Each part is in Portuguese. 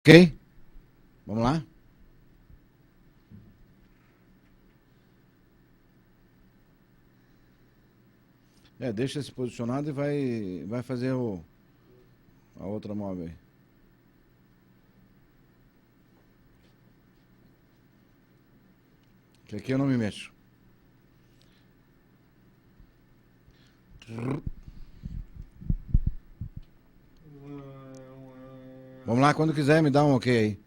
Ok? Vamos lá? Deixa esse posicionado e vai fazer a outra móvel aí. Que aqui eu não me mexo. Vamos lá, quando quiser me dá um ok aí.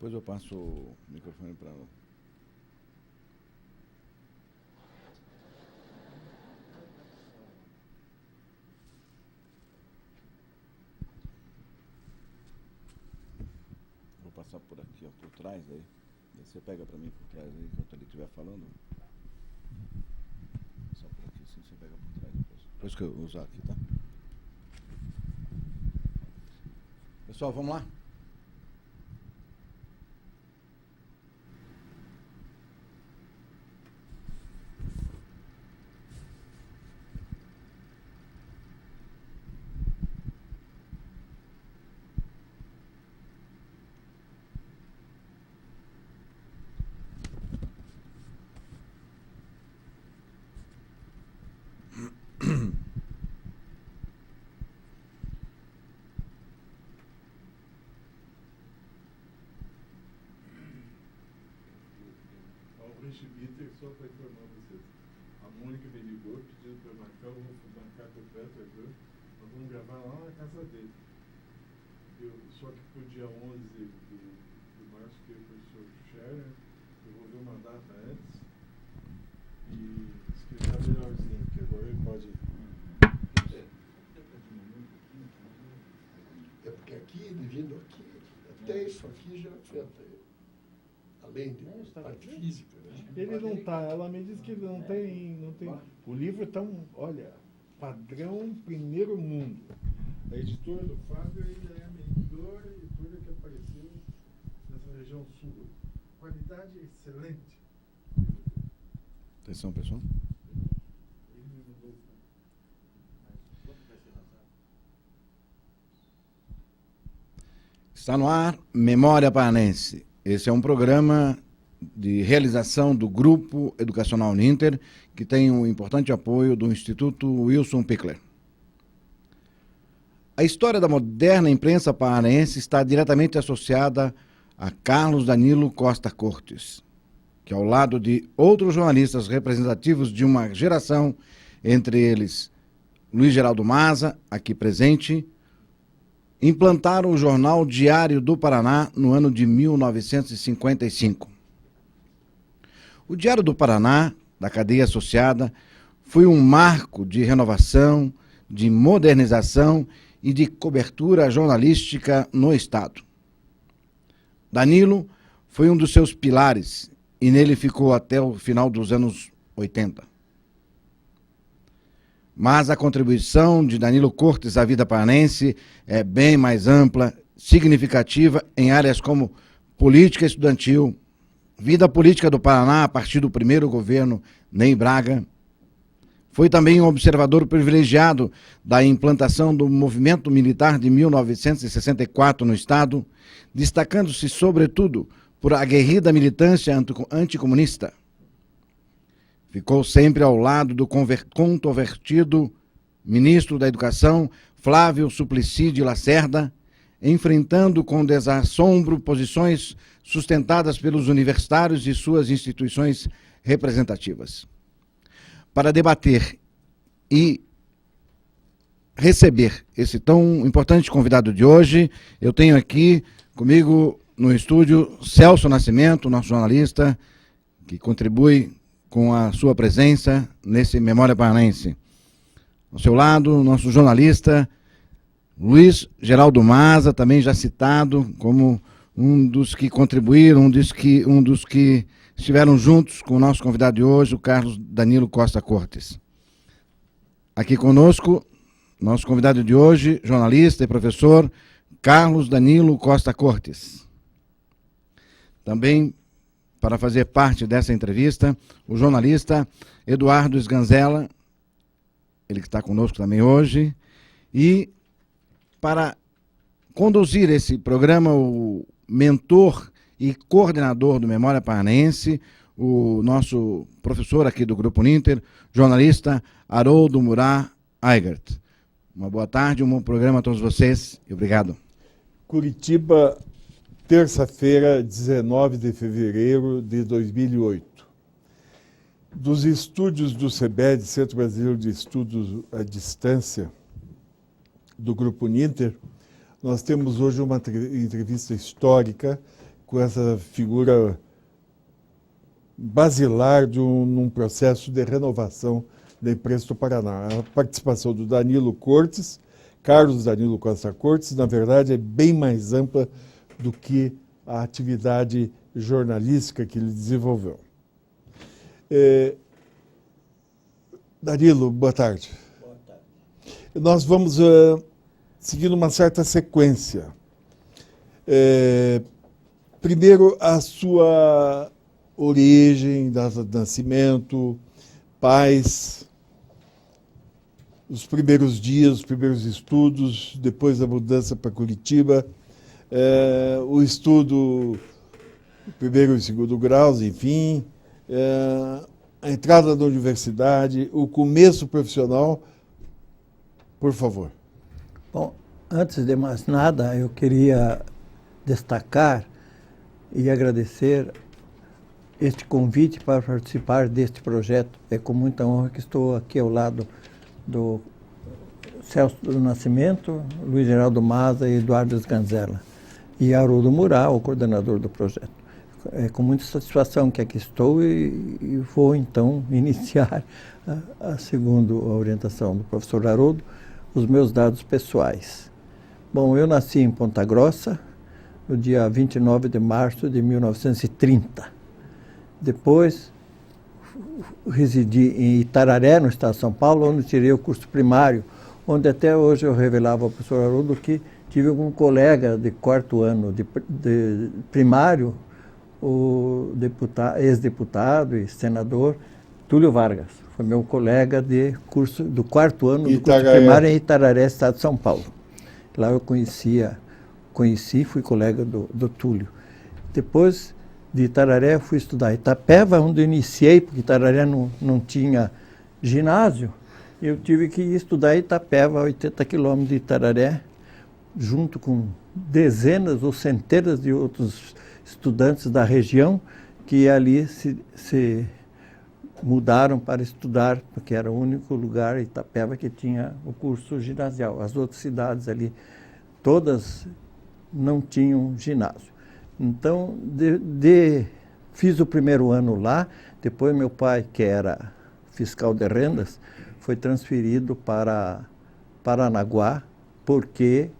Depois eu passo o microfone para ela. Vou passar por aqui, ó, por trás aí. Você pega para mim por trás aí, enquanto ele estiver falando. Só por aqui, assim, você pega por trás depois. Depois que eu usar aqui, tá? Pessoal, vamos lá? Só para informar vocês. A Mônica me ligou pedindo para marcar, eu vou marcar com o Petro agora. Nós vamos gravar lá na casa dele. Só que para o dia 11 de março, que é o professor Scherer, eu vou ver uma data antes. E se que está melhorzinho, porque agora ele pode. É porque aqui, ele vindo aqui, até isso aqui já afeta. Além de parte física, né? Ele não está, ela me disse que ele não tem. O livro é tão, olha, padrão primeiro mundo. A editora do Fábio ainda é a melhor editora que apareceu nessa região sul. Qualidade excelente. Atenção, pessoal. Ele me mandou. Quanto vai ser lançado? Está no ar, Memória Paranense. Esse é um programa de realização do Grupo Educacional Uninter, que tem um importante apoio do Instituto Wilson Pickler. A história da moderna imprensa paraense está diretamente associada a Carlos Danilo Costa Cortes, que ao lado de outros jornalistas representativos de uma geração, entre eles Luiz Geraldo Maza, aqui presente, implantaram o Jornal Diário do Paraná no ano de 1955. O Diário do Paraná, da cadeia associada, foi um marco de renovação, de modernização e de cobertura jornalística no Estado. Danilo foi um dos seus pilares e nele ficou até o final dos anos 80. Mas a contribuição de Danilo Cortes à vida paranense é bem mais ampla, significativa em áreas como política estudantil, vida política do Paraná a partir do primeiro governo Ney Braga. Foi também um observador privilegiado da implantação do movimento militar de 1964 no Estado, destacando-se, sobretudo, por aguerrida militância anticomunista. Ficou sempre ao lado do controvertido ministro da Educação, Flávio Suplicy de Lacerda, enfrentando com desassombro posições sustentadas pelos universitários e suas instituições representativas. Para debater e receber esse tão importante convidado de hoje, eu tenho aqui comigo no estúdio Celso Nascimento, nosso jornalista, que contribui com a sua presença nesse Memória Paranaense. Ao seu lado, nosso jornalista Luiz Geraldo Maza, também já citado como um dos que contribuíram, um dos que estiveram juntos com o nosso convidado de hoje, o Carlos Danilo Costa Cortes. Aqui conosco, nosso convidado de hoje, jornalista e professor Carlos Danilo Costa Cortes. Também, para fazer parte dessa entrevista, o jornalista Eduardo Sganzella, ele que está conosco também hoje, e para conduzir esse programa, o mentor e coordenador do Memória Paranaense, o nosso professor aqui do Grupo Uninter, jornalista Haroldo Murat Eigert. Uma boa tarde, um bom programa a todos vocês e obrigado. Curitiba, terça-feira, 19 de fevereiro de 2008. Dos estúdios do CEBED, Centro Brasileiro de Estudos à Distância, do Grupo Uninter, nós temos hoje uma entrevista histórica com essa figura basilar num processo de renovação da imprensa do Paraná. A participação do Danilo Cortes, Carlos Danilo Costa Cortes, na verdade, é bem mais ampla do que a atividade jornalística que ele desenvolveu. Danilo, boa tarde. Boa tarde. Nós vamos seguindo uma certa sequência. Primeiro, a sua origem, data de nascimento, pais, os primeiros dias, os primeiros estudos, depois da mudança para Curitiba, o estudo, primeiro e segundo graus, enfim, a entrada na universidade, o começo profissional, por favor. Bom, antes de mais nada, eu queria destacar e agradecer este convite para participar deste projeto. É com muita honra que estou aqui ao lado do Celso do Nascimento, Luiz Geraldo Maza e Eduardo Sganzella. E Haroldo Murat, o coordenador do projeto. É com muita satisfação que aqui estou e vou, então, iniciar, segundo a orientação do professor Haroldo, os meus dados pessoais. Bom, eu nasci em Ponta Grossa, no dia 29 de março de 1930. Depois, residi em Itararé, no estado de São Paulo, onde tirei o curso primário, onde até hoje eu revelava ao professor Haroldo que tive algum colega de quarto ano de primário, o ex-deputado e senador Túlio Vargas. Foi meu colega de curso do quarto ano do curso primário em Itararé, estado de São Paulo. Lá eu fui colega do Túlio. Depois de Itararé, eu fui estudar em Itapeva, onde eu iniciei, porque Itararé não tinha ginásio. Eu tive que ir estudar em Itapeva, a 80 quilômetros de Itararé, junto com dezenas ou centenas de outros estudantes da região que ali se mudaram para estudar, porque era o único lugar, Itapeva, que tinha o curso ginasial. As outras cidades ali, todas não tinham ginásio. Então, fiz o primeiro ano lá, depois meu pai, que era fiscal de rendas, foi transferido para Paranaguá, porque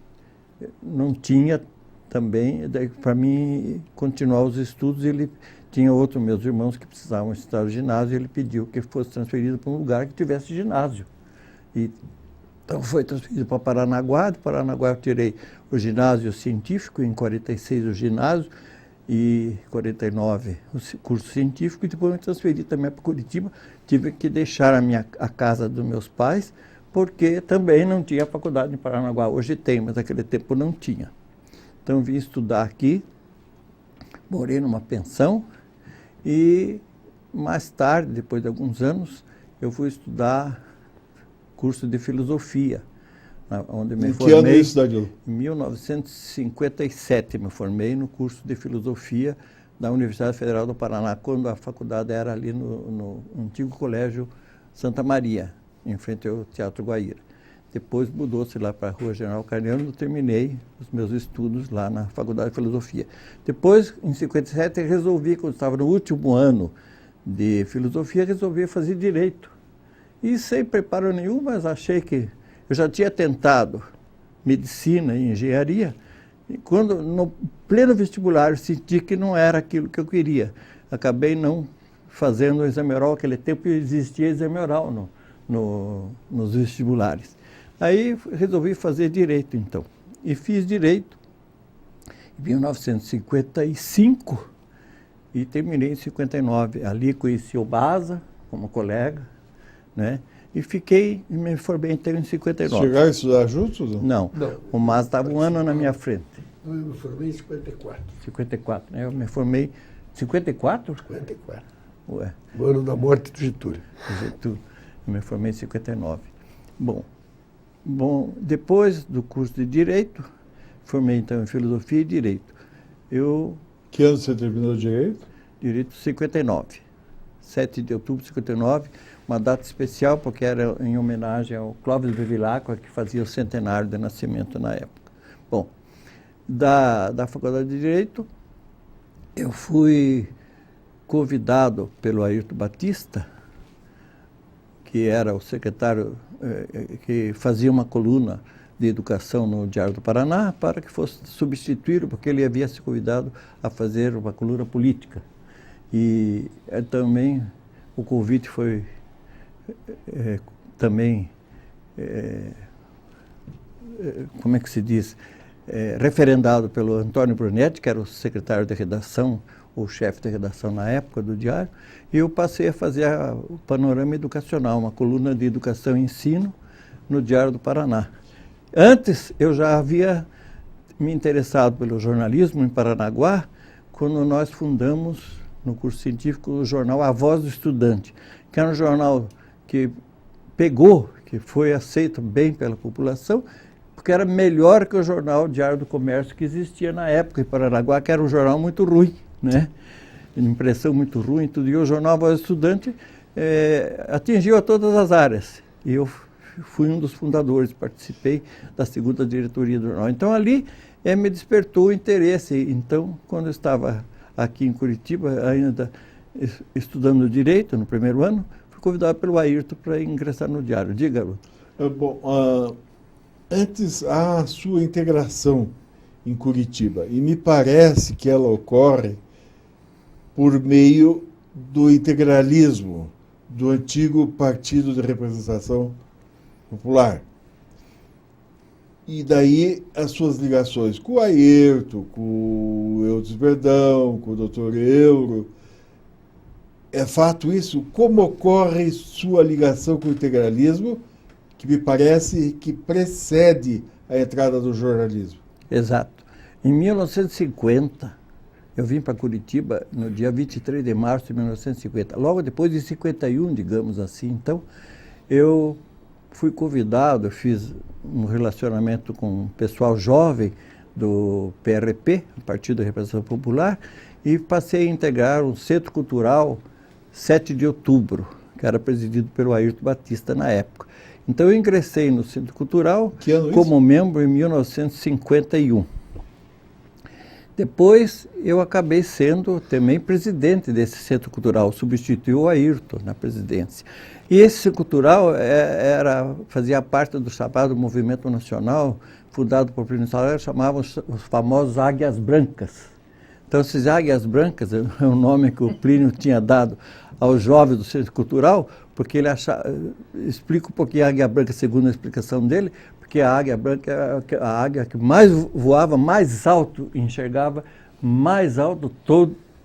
não tinha também, para mim continuar os estudos, ele tinha outros meus irmãos que precisavam estudar o ginásio, ele pediu que fosse transferido para um lugar que tivesse ginásio. Então foi transferido para Paranaguá, de Paranaguá eu tirei o ginásio científico, em 46 o ginásio, e 49 o curso científico, e depois me transferi também para Curitiba, tive que deixar a casa dos meus pais, porque também não tinha faculdade em Paranaguá. Hoje tem, mas naquele tempo não tinha. Então vim estudar aqui, morei numa pensão e mais tarde, depois de alguns anos, eu fui estudar curso de filosofia, onde me formei. Que ano é isso, Danilo? Em 1957 me formei no curso de filosofia da Universidade Federal do Paraná, quando a faculdade era ali no antigo Colégio Santa Maria, em frente ao Teatro Guaíra. Depois mudou-se lá para a Rua General Carneiro, eu terminei os meus estudos lá na Faculdade de Filosofia. Depois, em 57, resolvi, quando estava no último ano de filosofia, resolvi fazer direito. E sem preparo nenhum, mas achei que eu já tinha tentado medicina e engenharia, e quando, no pleno vestibular, eu senti que não era aquilo que eu queria. Acabei não fazendo o exame oral, naquele tempo existia exame oral nos vestibulares. Aí resolvi fazer direito, então. E fiz direito em 1955 e terminei em 59. Ali conheci o Baza como colega, né? E me formei inteiro em 59. Chegaram a estudar juntos? Não. O Mas estava um ano na minha frente. Eu me formei em 54. 54, né? Eu me formei em 54? 54. Ué. O ano da morte do Getúlio. Eu me formei em 59. Bom, depois do curso de Direito, formei então em Filosofia e Direito. Que ano você terminou o Direito? Direito 59. 7 de outubro de 59, uma data especial porque era em homenagem ao Clóvis Bevilacqua, que fazia o centenário de nascimento na época. Bom, da Faculdade de Direito, eu fui convidado pelo Ayrton Batista, que era o secretário que fazia uma coluna de educação no Diário do Paraná, para que fosse substituído, porque ele havia se convidado a fazer uma coluna política. E também o convite foi como é que se diz, referendado pelo Antônio Brunetti, que era o secretário de redação, o chefe de redação na época do Diário, e eu passei a fazer o Panorama Educacional, uma coluna de educação e ensino no Diário do Paraná. Antes, eu já havia me interessado pelo jornalismo em Paranaguá, quando nós fundamos, no curso científico, o jornal A Voz do Estudante, que era um jornal que pegou, que foi aceito bem pela população, porque era melhor que o jornal Diário do Comércio que existia na época em Paranaguá, que era um jornal muito ruim, né? Impressão muito ruim, tudo. E o jornal A Voz do Estudante atingiu a todas as áreas. E eu fui um dos fundadores, participei da segunda diretoria do jornal. Então ali me despertou o interesse. Então, quando eu estava aqui em Curitiba, ainda estudando Direito no primeiro ano, fui convidado pelo Ayrton para ingressar no Diário. Diga, garoto. Antes, a sua integração em Curitiba, e me parece que ela ocorre por meio do integralismo do antigo Partido de Representação Popular. E daí as suas ligações com o Ayrton, com o Eudes Verdão, com o Dr. Euro. É fato isso? Como ocorre sua ligação com o integralismo, que me parece que precede a entrada do jornalismo? Exato. Em 1950, eu vim para Curitiba no dia 23 de março de 1950. Logo depois de 51, digamos assim. Então, eu fui convidado, fiz um relacionamento com o pessoal jovem do PRP, Partido da Representação Popular, e passei a integrar um Centro Cultural 7 de Outubro, que era presidido pelo Ayrton Batista na época. Então eu ingressei no Centro Cultural como membro em 1951. Depois eu acabei sendo também presidente desse Centro Cultural, substituiu o Ayrton na presidência. E esse Centro Cultural fazia parte do chamado Movimento Nacional, fundado por Plínio Salgado, chamavam os famosos Águias Brancas. Então, esses Águias Brancas é o nome que o Plínio tinha dado aos jovens do Centro Cultural, porque ele explica um pouquinho a Águia Branca, segundo a explicação dele, porque a Águia Branca é a águia que mais voava, mais alto, enxergava mais alto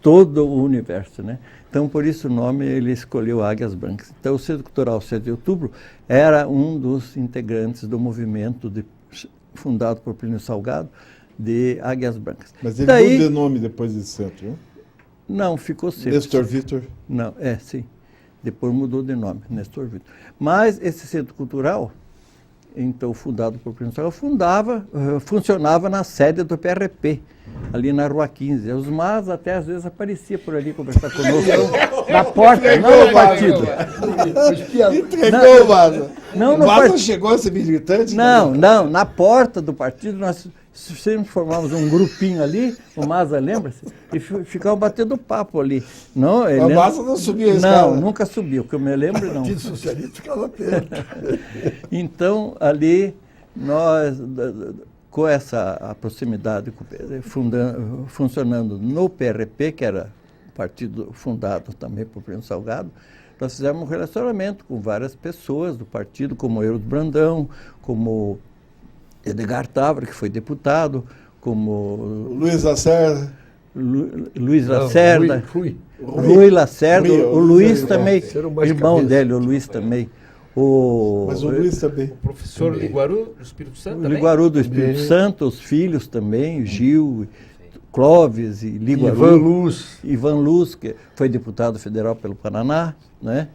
todo o universo, né? Então, por isso o nome, ele escolheu Águias Brancas. Então, o Centro Cultural 7 de Outubro era um dos integrantes do movimento fundado por Plínio Salgado, de Águias Brancas. Mas ele Daí, mudou de nome depois desse centro, né? não, ficou sempre. Nestor Vitor. Não, sim. Depois mudou de nome, Nestor Vitor. Mas esse centro cultural, então fundado por Primo Salgado, funcionava na sede do PRP, ali na Rua 15. Os MAS até às vezes aparecia por ali conversar conosco na porta, não no partido. Entregou o Maza. Não, O no Maza partido. chegou a ser militante? Não, na porta do partido nós sempre formávamos um grupinho ali, o Maza, lembra-se? E ficava batendo papo ali. Não, O Maza não subia a escada. Não, nunca subiu, que eu me lembro não. O Partido Socialista ficava perto. Então, ali, nós, com a proximidade, funcionando no PRP, que era um partido fundado também por Primo Salgado, nós fizemos um relacionamento com várias pessoas do partido, como Euros Brandão, como Edgar Távora, que foi deputado, como Luiz Lacerda. Luiz Lacerda, Rui Lacerda, o Luiz também, irmão dele, o Luiz também. Mas o Luiz também. O professor Liguaru do Espírito Santo O também? Liguaru do Espírito Santo, os filhos também, Gil, Clóvis e Liguaru. Ivan Luz, que foi deputado federal pelo Paraná, né?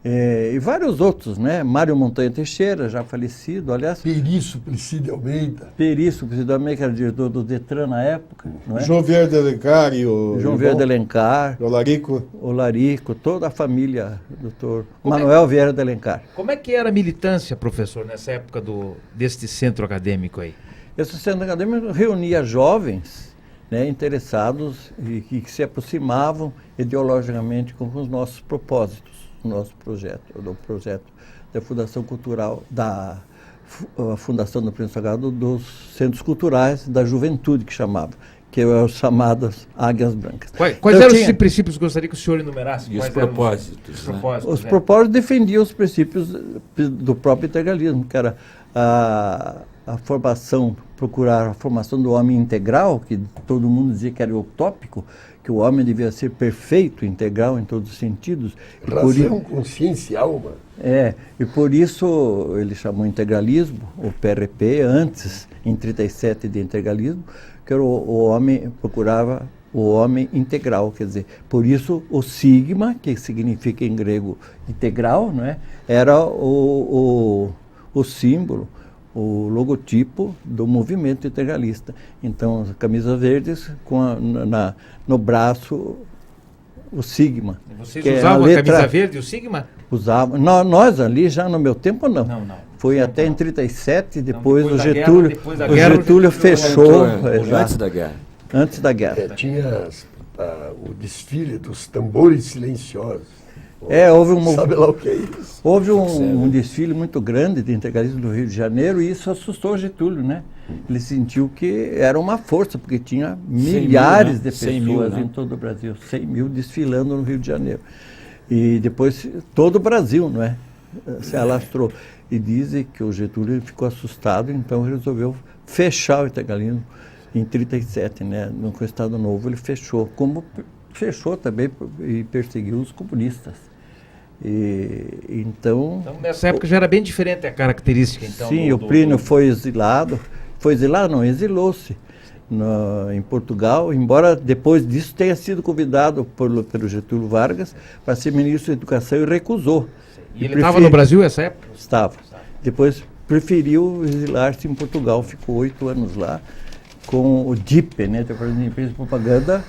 E vários outros, né? Mário Montanha Teixeira, já falecido, aliás. Perício Priscílio Almeida. Perício Priscílio Almeida, que era diretor do Detran na época, não é? João Vieira de Alencar e o... João Vieira de Alencar. O Larico, toda a família, doutor Manuel Vieira de Alencar. Como é que era a militância, professor, nessa época deste centro acadêmico aí? Esse centro acadêmico reunia jovens, né, interessados e que se aproximavam ideologicamente com os nossos propósitos, o nosso projeto, o projeto da Fundação Cultural, da Fundação do Primo Salgado, dos Centros Culturais da Juventude, que chamava, que eram as chamadas Águias Brancas. Quais eram os princípios que gostaria que o senhor enumerasse? E os propósitos? Os propósitos defendiam os princípios do próprio integralismo, que era a formação, procurar a formação do homem integral, que todo mundo dizia que era utópico, que o homem devia ser perfeito, integral em todos os sentidos. Razão, consciência e alma. E por isso ele chamou integralismo, o PRP, antes, em 37, de integralismo, que era o homem, procurava o homem integral, quer dizer, por isso o sigma, que significa em grego integral, não é? Era o símbolo, o logotipo do movimento integralista. Então, as camisas verdes, no braço, o sigma. Vocês usavam a camisa verde e o sigma? Usavam. Nós ali, já no meu tempo, não. Não. Foi até em 37, depois o Getúlio, Getúlio fechou. Antes da guerra. Antes da guerra. Tinha o desfile dos tambores silenciosos. Houve Sabe lá o que é isso? Houve um desfile muito grande de integralismo do Rio de Janeiro e isso assustou Getúlio, né? Ele sentiu que era uma força, porque tinha milhares de pessoas em todo o Brasil, 100 mil desfilando no Rio de Janeiro. E depois todo o Brasil, não é? Se alastrou. E dizem que o Getúlio ficou assustado, então resolveu fechar o integralismo em 37, né? No Estado Novo ele fechou, como fechou também e perseguiu os comunistas. Então, nessa época já era bem diferente a característica, então. Sim, o Plínio foi exilado. Foi exilado? Não, exilou-se em Portugal, embora depois disso tenha sido convidado pelo Getúlio Vargas para ser ministro da Educação e recusou. E ele estava no Brasil nessa época? Estava. Depois preferiu exilar-se em Portugal, ficou 8 anos lá, com o DIP, né, Departamento de Imprensa e Propaganda,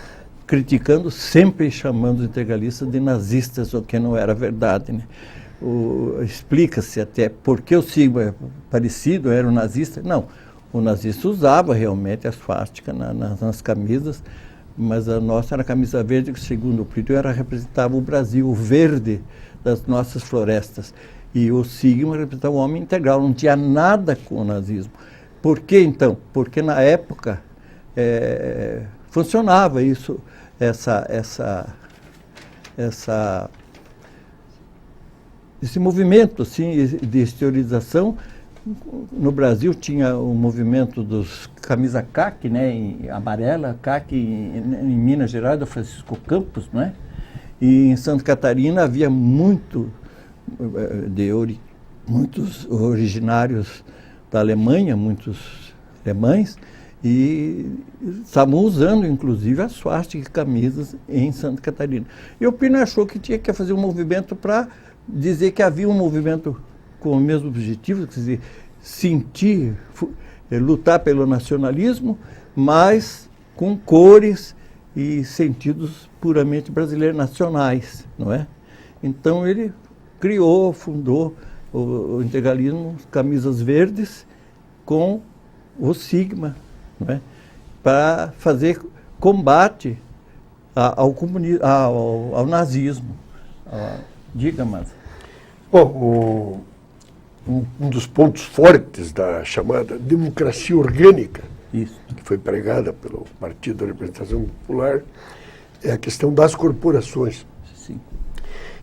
criticando, sempre chamando os integralistas de nazistas, o que não era verdade, né? Explica-se até por que o sigma é parecido, era um nazista. Não, o nazista usava realmente a swastika nas camisas, mas a nossa era a camisa verde, que segundo o Plínio representava o Brasil, o verde das nossas florestas. E o sigma representava o homem integral, não tinha nada com o nazismo. Por que então? Porque na época funcionava isso, esse movimento assim, de exteriorização. No Brasil tinha o movimento dos camisa caqui, né, amarela, caqui em Minas Gerais, do Francisco Campos, né? E em Santa Catarina havia muitos originários da Alemanha, muitos alemães, E estavam usando, inclusive, a swastika e camisas em Santa Catarina. E o Pino achou que tinha que fazer um movimento para dizer que havia um movimento com o mesmo objetivo, quer dizer, lutar pelo nacionalismo, mas com cores e sentidos puramente brasileiros, nacionais, não é? Então ele fundou o integralismo, camisas verdes, com o sigma, não é? Para fazer combate ao nazismo. Diga, mas... Bom, um dos pontos fortes da chamada democracia orgânica, Isso. que foi pregada pelo Partido da Representação Popular, é a questão das corporações, Sim.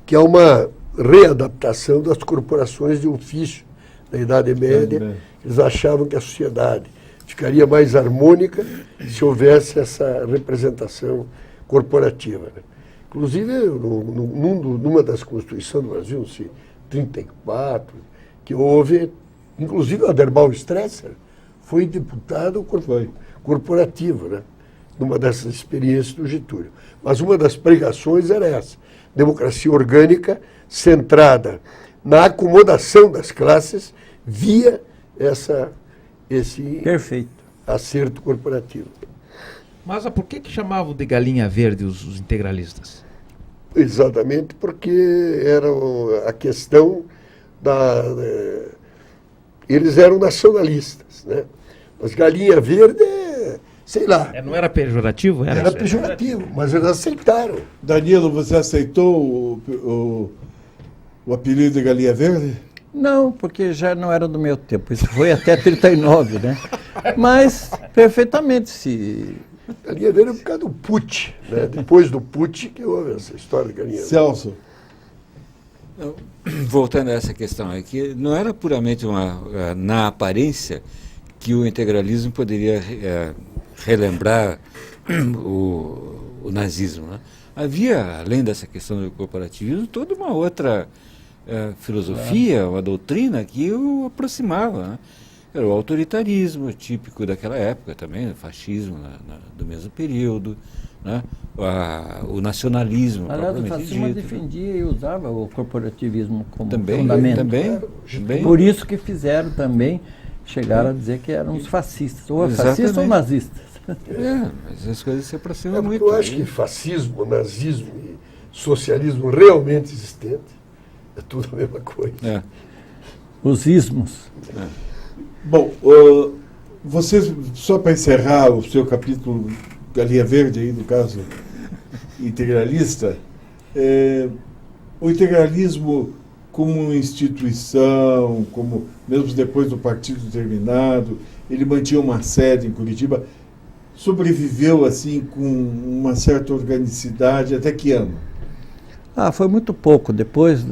que é uma readaptação das corporações de ofício na Idade Média. Eles achavam que a sociedade ficaria mais harmônica se houvesse essa representação corporativa, né? Inclusive, numa das constituições do Brasil, em 34, que houve, inclusive o Aderbal Stresser foi deputado corporativo, né? Numa dessas experiências do Getúlio. Mas uma das pregações era essa, democracia orgânica centrada na acomodação das classes via esse Perfeito. acerto corporativo. Mas por que chamavam de galinha verde os integralistas? Exatamente porque era a questão eles eram nacionalistas, né? Mas galinha verde, sei lá, Não era pejorativo? era pejorativo, mas eles aceitaram. Danilo, você aceitou o apelido de Galinha Verde? Não, porque já não era do meu tempo. Isso foi até 39, né? Mas, perfeitamente, se... Galinha Verde é por causa do putsch, né? Depois do putsch que houve essa história de galinha verde. Celso. Voltando a essa questão, é que não era puramente na aparência que o integralismo poderia relembrar o nazismo, né? Havia, além dessa questão do corporativismo, toda uma outra filosofia, uma doutrina que o aproximava, né? Era o autoritarismo típico daquela época também, o fascismo do mesmo período, né? O nacionalismo. Aliás, o propriamente fascismo dito. defendia e usava o corporativismo como Também, fundamento. também. Por isso que fizeram também, chegaram a dizer que eram os fascistas, ou fascistas ou nazistas. Mas as coisas se aproximam Porque muito. eu acho que fascismo, nazismo e socialismo realmente existente é tudo a mesma coisa. Os ismos. Bom, vocês, só para encerrar o seu capítulo Galinha Verde, aí, no caso integralista, o integralismo como instituição, como mesmo depois do partido terminado, ele mantinha uma sede em Curitiba, sobreviveu assim com uma certa organicidade até que ano? Foi muito pouco. Depois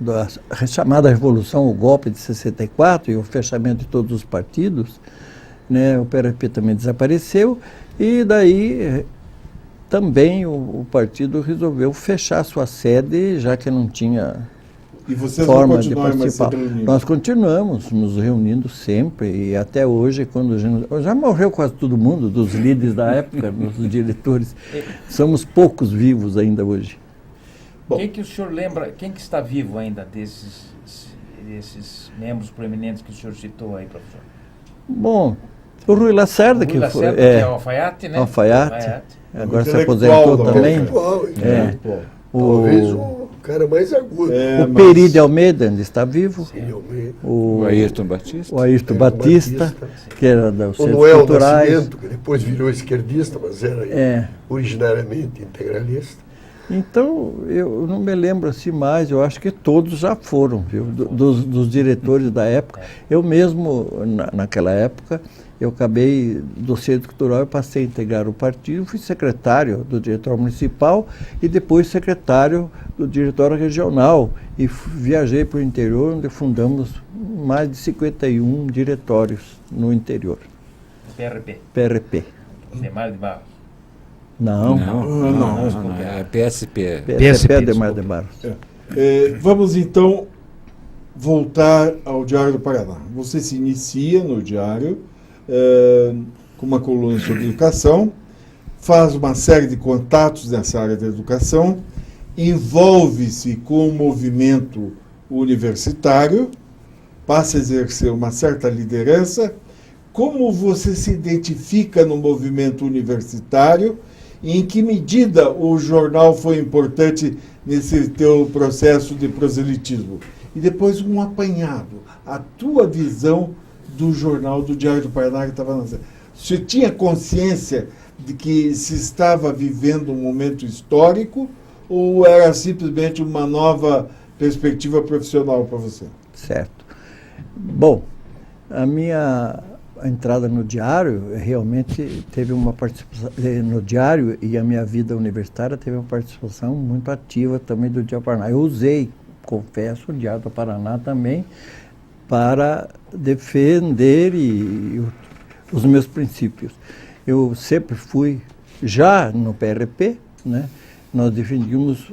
da chamada Revolução, o golpe de 64 e o fechamento de todos os partidos, né, o PRP também desapareceu e daí também o partido resolveu fechar sua sede, já que não tinha E vocês forma não de continuaram mais se participar. reunindo? Nós continuamos nos reunindo sempre e até hoje, quando já morreu quase todo mundo, dos líderes da época, dos diretores. Somos poucos vivos ainda hoje. Bom. Quem que o senhor lembra, quem que está vivo ainda desses membros proeminentes que o senhor citou aí, professor? Bom, o Rui Lacerda, Que é o Alfaiate, né? Alfaiate. Agora se Intelectual aposentou da também. Intelectual, Intelectual. Talvez o cara mais agudo. O Peri de Almeida ainda está vivo. O Ayrton Batista. O Ayrton Batista, que era dos O Centros Noel Culturais. Nascimento, que depois virou esquerdista, mas era originariamente integralista. Então, eu não me lembro assim mais, eu acho que todos já foram, viu? Dos diretores da época. Eu mesmo, naquela época, eu acabei do Centro Cultural, eu passei a integrar o partido, fui secretário do diretório municipal e depois secretário do diretório regional. E viajei para o interior, onde fundamos mais de 51 diretórios no interior. PRP. Demar de Barros. Não. É PSP. PSP Ademar de Barros. Vamos então voltar ao Diário do Paraná. Você se inicia no Diário com uma coluna sobre educação, faz uma série de contatos nessa área da educação, envolve-se com o movimento universitário, passa a exercer uma certa liderança. Como você se identifica no movimento universitário e em que medida o jornal foi importante nesse teu processo de proselitismo? E depois um apanhado, a tua visão do jornal do Diário do Paraná que estava nascendo. Você tinha consciência de que se estava vivendo um momento histórico ou era simplesmente uma nova perspectiva profissional para você? Certo. Bom, a minha entrada no Diário realmente teve uma participação, no Diário e a minha vida universitária teve uma participação muito ativa também do Diário do Paraná. Eu usei, confesso, o Diário do Paraná também para defender os meus princípios. Eu sempre fui, já no PRP, né, nós defendíamos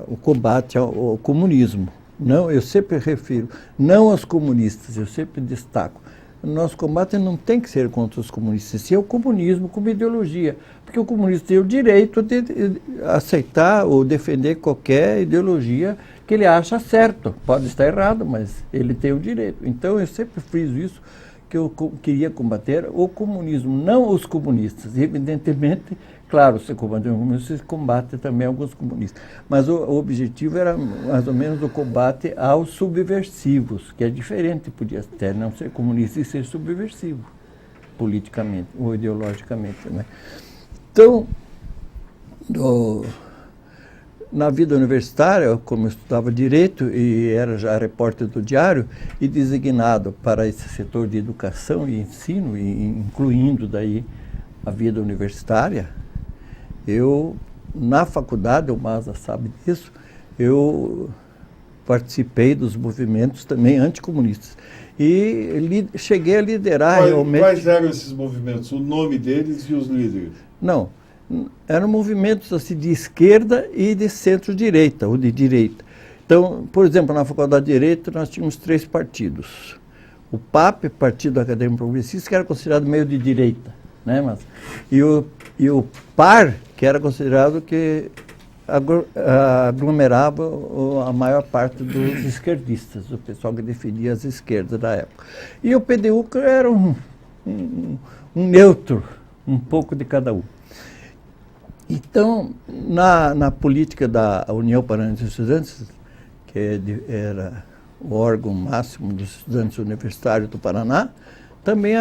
o combate ao comunismo. Não, eu sempre refiro, não aos comunistas, eu sempre destaco. O nosso combate não tem que ser contra os comunistas, sim é o comunismo como ideologia, porque o comunista tem o direito de aceitar ou defender qualquer ideologia que ele acha certo. Pode estar errado, mas ele tem o direito. Então eu sempre friso isso, que eu queria combater o comunismo, não os comunistas. E, evidentemente, claro, se combater o comunismo, se combate também alguns comunistas. Mas o objetivo era mais ou menos o combate aos subversivos, que é diferente, podia até não ser comunista e ser subversivo, politicamente ou ideologicamente, né? Então, na vida universitária, como eu estudava Direito e era já repórter do Diário e designado para esse setor de educação e ensino, incluindo daí a vida universitária, eu, na faculdade, o Maza sabe disso, eu participei dos movimentos também anticomunistas. E cheguei a liderar realmente... Quais eram esses movimentos? O nome deles e os líderes? Não, eram movimentos assim, de esquerda e de centro-direita, ou de direita. Então, por exemplo, na Faculdade de Direito nós tínhamos 3 partidos. O PAP, Partido Acadêmico Progressista, que era considerado meio de direita, né? E o PAR, que era considerado que aglomerava a maior parte dos esquerdistas, o pessoal que defendia as esquerdas da época. E o PDU, que era um neutro, um pouco de cada um. Então, na política da União Paranense dos Estudantes, que era o órgão máximo dos estudantes universitários do Paraná, também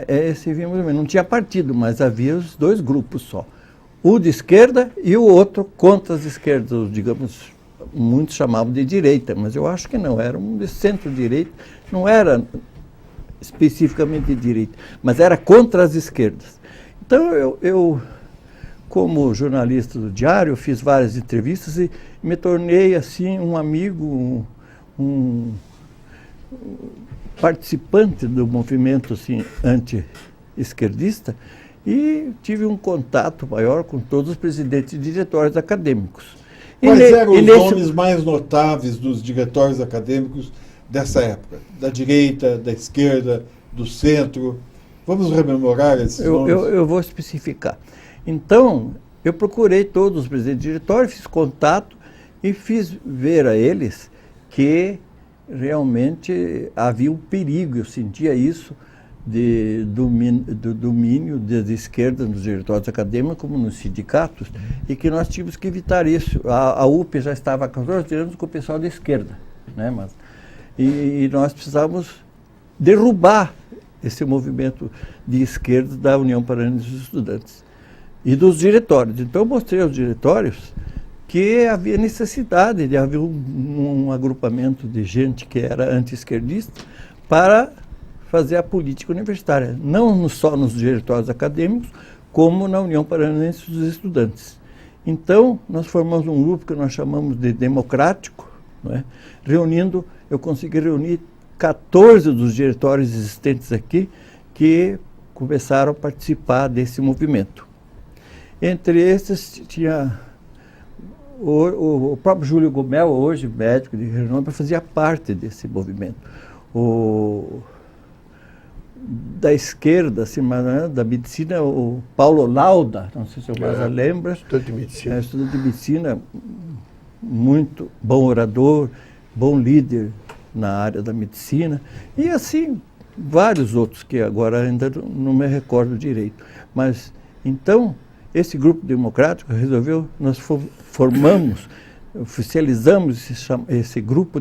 esse não tinha partido, mas havia os 2 grupos só. O de esquerda e o outro contra as esquerdas, digamos, muitos chamavam de direita, mas eu acho que não, era um de centro-direita, não era especificamente de direita, mas era contra as esquerdas. Então eu como jornalista do Diário, fiz várias entrevistas e me tornei assim um amigo, um participante do movimento assim, anti-esquerdista e tive um contato maior com todos os presidentes e diretórios acadêmicos. Quais eram os nomes mais notáveis dos diretórios acadêmicos dessa época? Da direita, da esquerda, do centro? Vamos rememorar esses nomes? Eu vou especificar. Então, eu procurei todos os presidentes de diretório, fiz contato e fiz ver a eles que realmente havia um perigo, eu sentia isso, do domínio da esquerda nos diretórios acadêmicos, como nos sindicatos, e que nós tínhamos que evitar isso. A UP já estava há 14 anos com o pessoal da esquerda, né? E nós precisávamos derrubar esse movimento de esquerda da União Paranense dos Estudantes e dos diretórios. Então eu mostrei aos diretórios que havia necessidade de haver um agrupamento de gente que era anti-esquerdista para fazer a política universitária, não só nos diretórios acadêmicos, como na União Paranense dos Estudantes. Então, nós formamos um grupo que nós chamamos de Democrático, não é? Eu consegui reunir 14 dos diretórios existentes aqui que começaram a participar desse movimento. Entre esses tinha o próprio Júlio Gomel, hoje médico de renome, fazia parte desse movimento. O da esquerda, assim, da medicina, o Paulo Lauda, não sei se o Maza lembra. Estudante de medicina. Estudante de medicina, muito bom orador, bom líder na área da medicina, e assim, vários outros que agora ainda não me recordo direito. Mas, então, esse grupo democrático resolveu, nós formamos, oficializamos esse grupo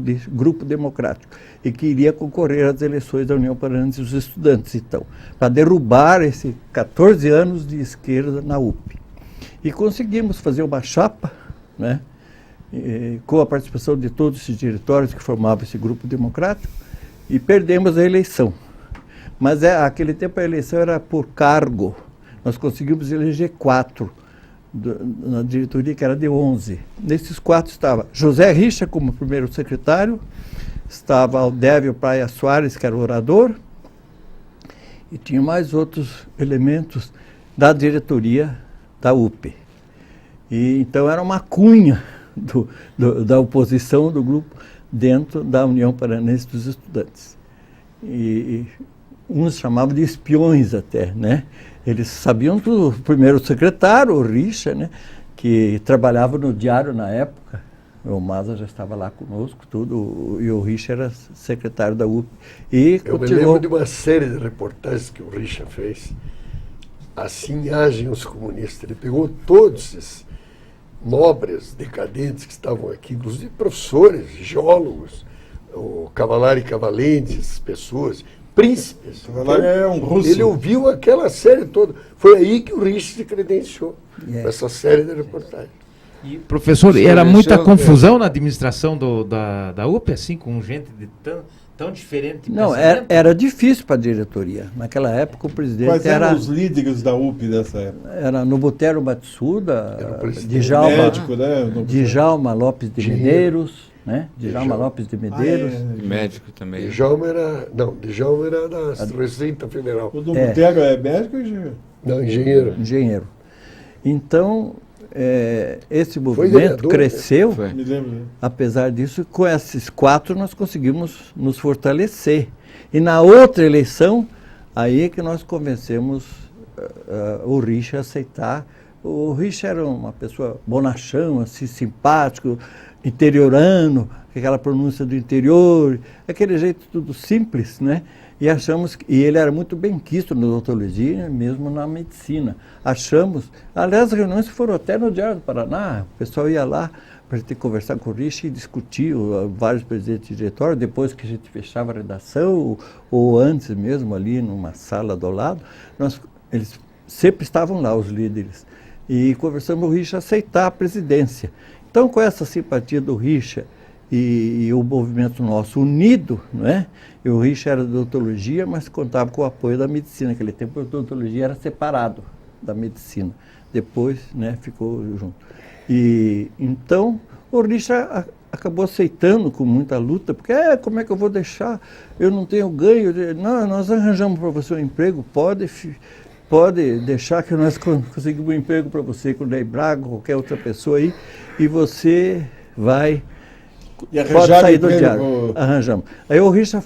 democrático, e que iria concorrer às eleições da União Paranense dos Estudantes, então, para derrubar esses 14 anos de esquerda na UP. E conseguimos fazer uma chapa, né, com a participação de todos esses diretórios que formavam esse grupo democrático, e perdemos a eleição. Mas naquele tempo a eleição era por cargo. Nós conseguimos eleger 4 na diretoria, que era de 11. Nesses 4 estava José Richa como primeiro secretário, estava Aldévio Praia Soares, que era o orador, e tinha mais outros elementos da diretoria da UP. E então era uma cunha da oposição do grupo dentro da União Paranense dos Estudantes. E uns chamavam de espiões até, né? Eles sabiam do primeiro secretário, o Richa, né, que trabalhava no Diário na época. O Maza já estava lá conosco, tudo, e o Richa era secretário da UP. E eu me lembro de uma série de reportagens que o Richa fez. Assim agem os comunistas. Ele pegou todos esses nobres, decadentes que estavam aqui, inclusive professores, geólogos, o Cavalari Cavalentes, pessoas, príncipes. Cavalari é um russo. Ele ouviu aquela série toda. Foi aí que o Richa se credenciou, essa série de reportagens. E, professor, era muita confusão na administração da UP, assim, com gente de tão diferente? Não, era difícil para a diretoria. Naquela época o presidente Quais eram os líderes da UP dessa época? Era Nobutero Matsuda, médico, né? Djalma Lopes de Medeiros, né? Djalma Lopes de Medeiros. Médico também. Djalma era da Receita Federal. O Nobutero é médico ou engenheiro? Não, engenheiro. Engenheiro. Então, esse movimento cresceu, Me lembro, né? Apesar disso, com esses 4 nós conseguimos nos fortalecer. E na outra eleição, aí é que nós convencemos o Richa a aceitar. O Richa era uma pessoa bonachão, assim, simpático, interiorano, aquela pronúncia do interior, aquele jeito tudo simples, né? E achamos e ele era muito benquisto na odontologia, mesmo na medicina. Aliás, as reuniões foram até no Diário do Paraná, o pessoal ia lá para a gente conversar com o Richa e discutir vários presidentes de diretório, depois que a gente fechava a redação, ou antes mesmo, ali numa sala do lado, eles sempre estavam lá, os líderes, e conversamos o Richa aceitar a presidência. Então, com essa simpatia do Richa e o movimento nosso unido, não é? E o Richa era de odontologia, mas contava com o apoio da medicina. Naquele tempo a odontologia era separado da medicina. Depois, né, ficou junto. E então o Richa acabou aceitando com muita luta, porque como é que eu vou deixar? Eu não tenho ganho. Não, nós arranjamos para você um emprego, pode deixar que nós conseguimos um emprego para você com o Ney Braga, qualquer outra pessoa aí, e você vai... Pode sair do Diário. Arranjamos. Aí o Richa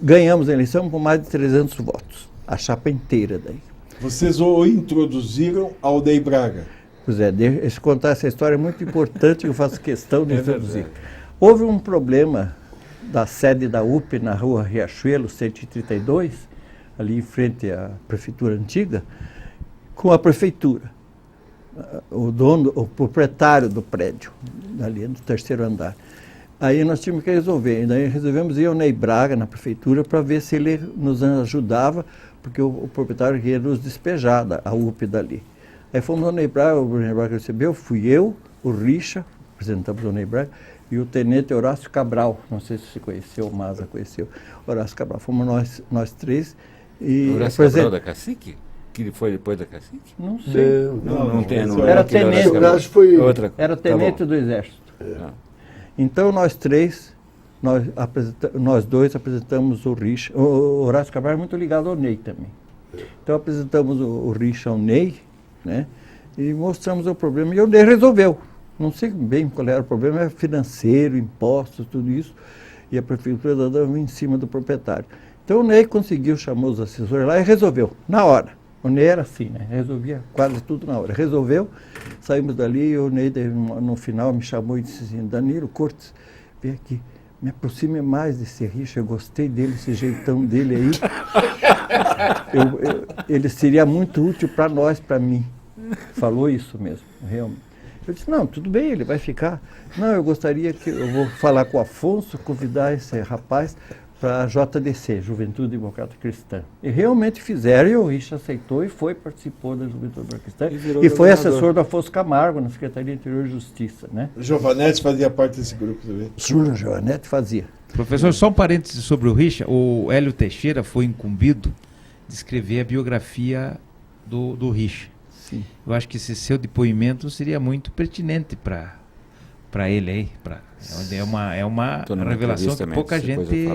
ganhamos a eleição com mais de 300 votos. A chapa inteira daí. Vocês o introduziram ao Ney Braga. Pois é, deixa eu contar essa história é muito importante que eu faço questão de introduzir. Houve um problema da sede da UP na rua Riachuelo, 132, ali em frente à prefeitura antiga, com a prefeitura. O proprietário do prédio, ali no 3º andar. Aí nós tínhamos que resolver. E daí resolvemos ir ao Ney Braga, na prefeitura, para ver se ele nos ajudava, porque o proprietário queria nos despejar a UP dali. Aí fomos ao Ney Braga, o Ney Braga recebeu, fui eu, o Richa, apresentamos o Ney Braga, e o tenente Horácio Cabral, não sei se você conheceu, o Maza conheceu, Horácio Cabral. Fomos nós 3. E Horácio Cabral da Cacique? Que foi depois da Cacique? Não sei. Não tem. Não era tenente. Era tenente do Exército. Então nós 3, nós 2 apresentamos o Richa. O Horácio Cabral é muito ligado ao Ney também. Então apresentamos o Richa ao Ney, né? E mostramos o problema. E o Ney resolveu. Não sei bem qual era o problema, era financeiro, impostos, tudo isso. E a prefeitura dava em cima do proprietário. Então o Ney conseguiu, chamou os assessores lá e resolveu, na hora. O Ney era assim, né? Resolvia quase tudo na hora. Resolveu, saímos dali e o Ney, no final, me chamou e disse assim, Danilo Cortes, vem aqui, me aproxime mais desse Richard, eu gostei dele, esse jeitão dele aí. Ele seria muito útil para nós, para mim. Falou isso mesmo, realmente. Eu disse, não, tudo bem, ele vai ficar. Não, eu gostaria que, eu vou falar com o Afonso, convidar esse rapaz para a JDC, Juventude Democrata Cristã. E realmente fizeram, e o Richard aceitou e foi, participou da Juventude Democrata Cristã. E foi assessor do Afonso Camargo, na Secretaria Interior e Justiça, né? O Giovanetti fazia parte desse grupo também. Sim, o Giovanetti fazia. Professor, só um parêntese sobre o Richard. O Hélio Teixeira foi incumbido de escrever a biografia do Richard. Sim. Eu acho que esse seu depoimento seria muito pertinente para ele aí. É uma revelação que pouca gente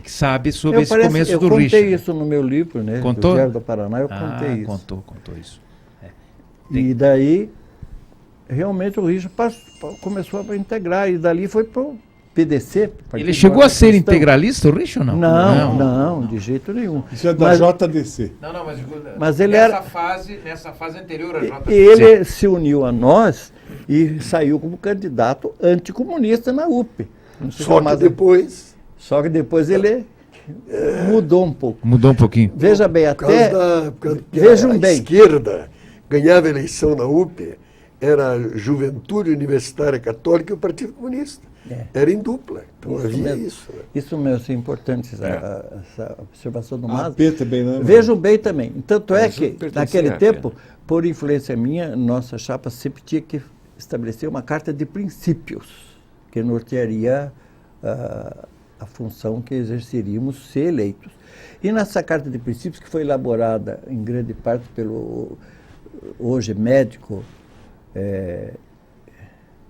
sabe sobre esse começo do Richard. Eu contei isso no meu livro, né? Contou? Do Diário do Paraná, eu contei isso. Contou isso. E daí, realmente o Richard começou a integrar, e dali foi para o PDC. Ele chegou a ser integralista, o Richard, ou não? Não, de jeito nenhum. Isso é da JDC. Não, mas ele nessa fase anterior à JDC. Ele se uniu a nós e saiu como candidato anticomunista na UP. Só que depois ele mudou um pouco. Mudou um pouquinho. Veja bem, vejam bem. A esquerda ganhava a eleição na UP, era a Juventude Universitária Católica e o Partido Comunista. Era em dupla. Então havia isso. Né? Isso mesmo, é importante, essa observação do Maza. Também, né? Vejam bem também. Tanto é que, naquele tempo, por influência minha, nossa chapa sempre tinha que estabelecer uma carta de princípios que nortearia a função que exerceríamos se eleitos. E nessa carta de princípios, que foi elaborada em grande parte pelo hoje médico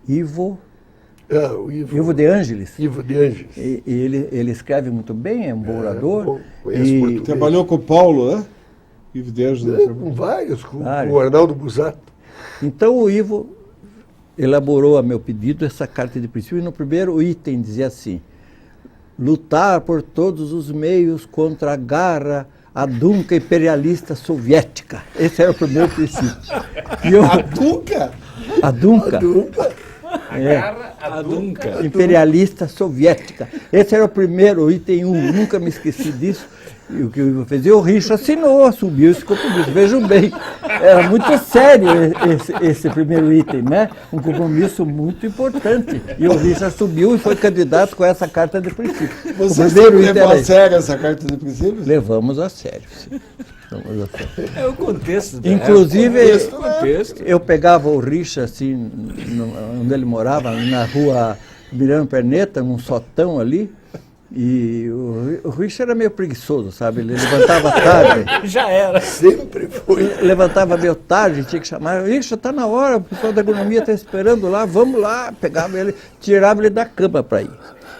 Ivo de Ângeles. Ivo de Ângeles. E ele escreve muito bem, é um bom orador. Trabalhou com o Paulo, né? Ivo de Ângeles. Com vários, com o Arnaldo Busato. Então o Ivo elaborou a meu pedido essa carta de princípio, e no primeiro item dizia assim: lutar por todos os meios contra a garra adunca imperialista soviética. Esse era o primeiro princípio. Adunca? Adunca. Adunca. Imperialista soviética. Esse era o primeiro item 1, nunca me esqueci disso. E o que eu fiz? E o Richard assinou, assumiu esse compromisso. Vejam bem, era muito sério esse primeiro item, né? Um compromisso muito importante. E o Richard subiu e foi candidato com essa carta de princípio. Você levou a sério essa carta de princípios? Levamos a sério, sim. É o contexto. Inclusive, eu pegava o Richard, assim, onde ele morava, na rua Miranda Perneta, num sotão ali. E o Richard era meio preguiçoso, sabe? Ele levantava tarde. Já era. Sempre foi. Levantava meio tarde, tinha que chamar. Richard, está na hora, o pessoal da agronomia está esperando lá, vamos lá. Pegava ele, tirava ele da cama para ir.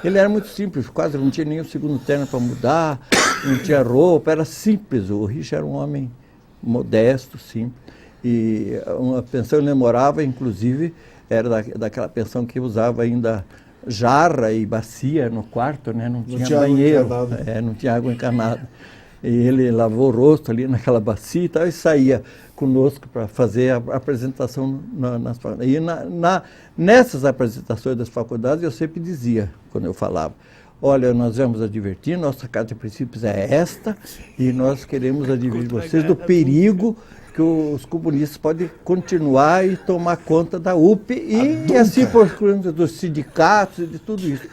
Ele era muito simples, quase não tinha nenhum segundo terno para mudar, não tinha roupa, era simples. O Richard era um homem modesto, simples. E uma pensão ele morava, inclusive, era daquela pensão que usava ainda jarra e bacia no quarto, né? Não tinha banheiro, não tinha água encanada. E ele lavou o rosto ali naquela bacia e tal, e saía conosco para fazer a apresentação nas faculdades. E nessas apresentações das faculdades eu sempre dizia, quando eu falava: olha, nós vamos advertir, nossa carta de princípios é esta, e nós queremos advertir vocês do perigo que os comunistas podem continuar e tomar conta da UP e assim por conta dos sindicatos e de tudo isso.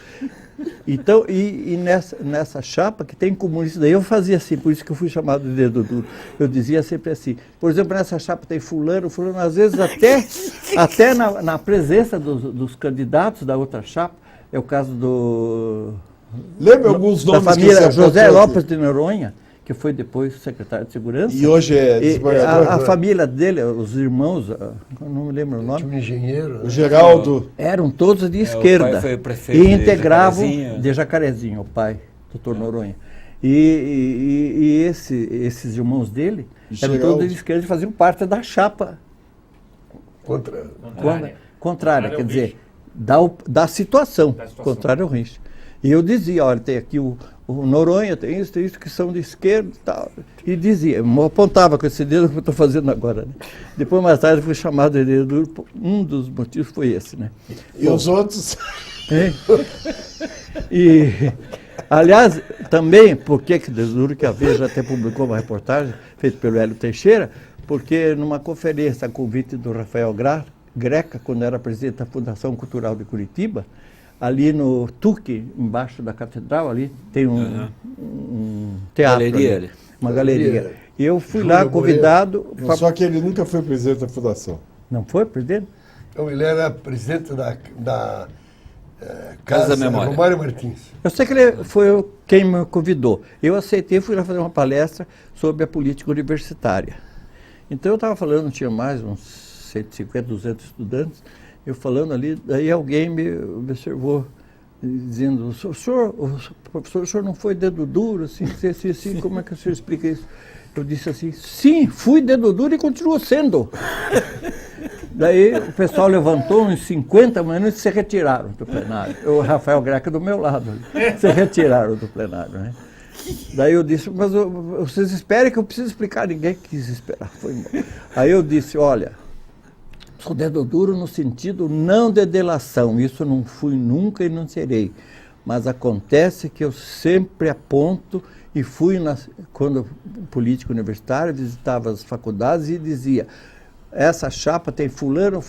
Então, e nessa chapa que tem comunistas, daí eu fazia assim, por isso que eu fui chamado de dedo duro. Eu dizia sempre assim, por exemplo, nessa chapa tem fulano, às vezes até na presença dos candidatos da outra chapa, é o caso do... Lembra alguns nomes da família José Lopes de Noronha, que foi depois secretário de Segurança. E hoje é desembargador. A família dele, os irmãos, eu não me lembro o nome. Tinha um engenheiro. O Geraldo. Eram todos de esquerda. O pai foi prefeito e integravam de Jacarezinho, o pai, doutor Noronha. E esses irmãos dele eram todos de esquerda e faziam parte da chapa contrária, quer dizer, da situação, contrária ao Richard. E eu dizia, olha, tem aqui o o Noronha tem isso, que são de esquerda e tal. E dizia, apontava com esse dedo que eu estou fazendo agora. Né? Depois, mais tarde, fui chamado de dedo duro. Um dos motivos foi esse. Né? E os outros? E, aliás, também, por que dedo duro, que a Veja até publicou uma reportagem feita pelo Hélio Teixeira, porque numa conferência a convite do Rafael Greca, quando era presidente da Fundação Cultural de Curitiba, ali no Tuque, embaixo da catedral, ali tem um teatro, galeria, uma galeria. E eu fui lá convidado... Só que ele nunca foi presidente da fundação. Não foi presidente? Então ele era presidente da Casa da Memória. Romário Martins. Eu sei que ele foi quem me convidou. Eu aceitei, fui lá fazer uma palestra sobre a política universitária. Então eu estava falando, tinha mais uns 150, 200 estudantes, eu falando ali, daí alguém me observou dizendo, professor, o senhor não foi dedo duro, assim, como é que o senhor explica isso? Eu disse assim, sim, fui dedo duro e continuo sendo. Daí o pessoal levantou uns 50 minutos e se retiraram do plenário. O Rafael Greca do meu lado, se retiraram do plenário, né? Daí eu disse, mas vocês esperem que eu preciso explicar, ninguém quis esperar, foi embora. Aí eu disse, olha, sou dedo duro no sentido não de delação, isso não fui nunca e não serei, mas acontece que eu sempre aponto e fui, quando político universitário, visitava as faculdades e dizia, essa chapa tem fulano,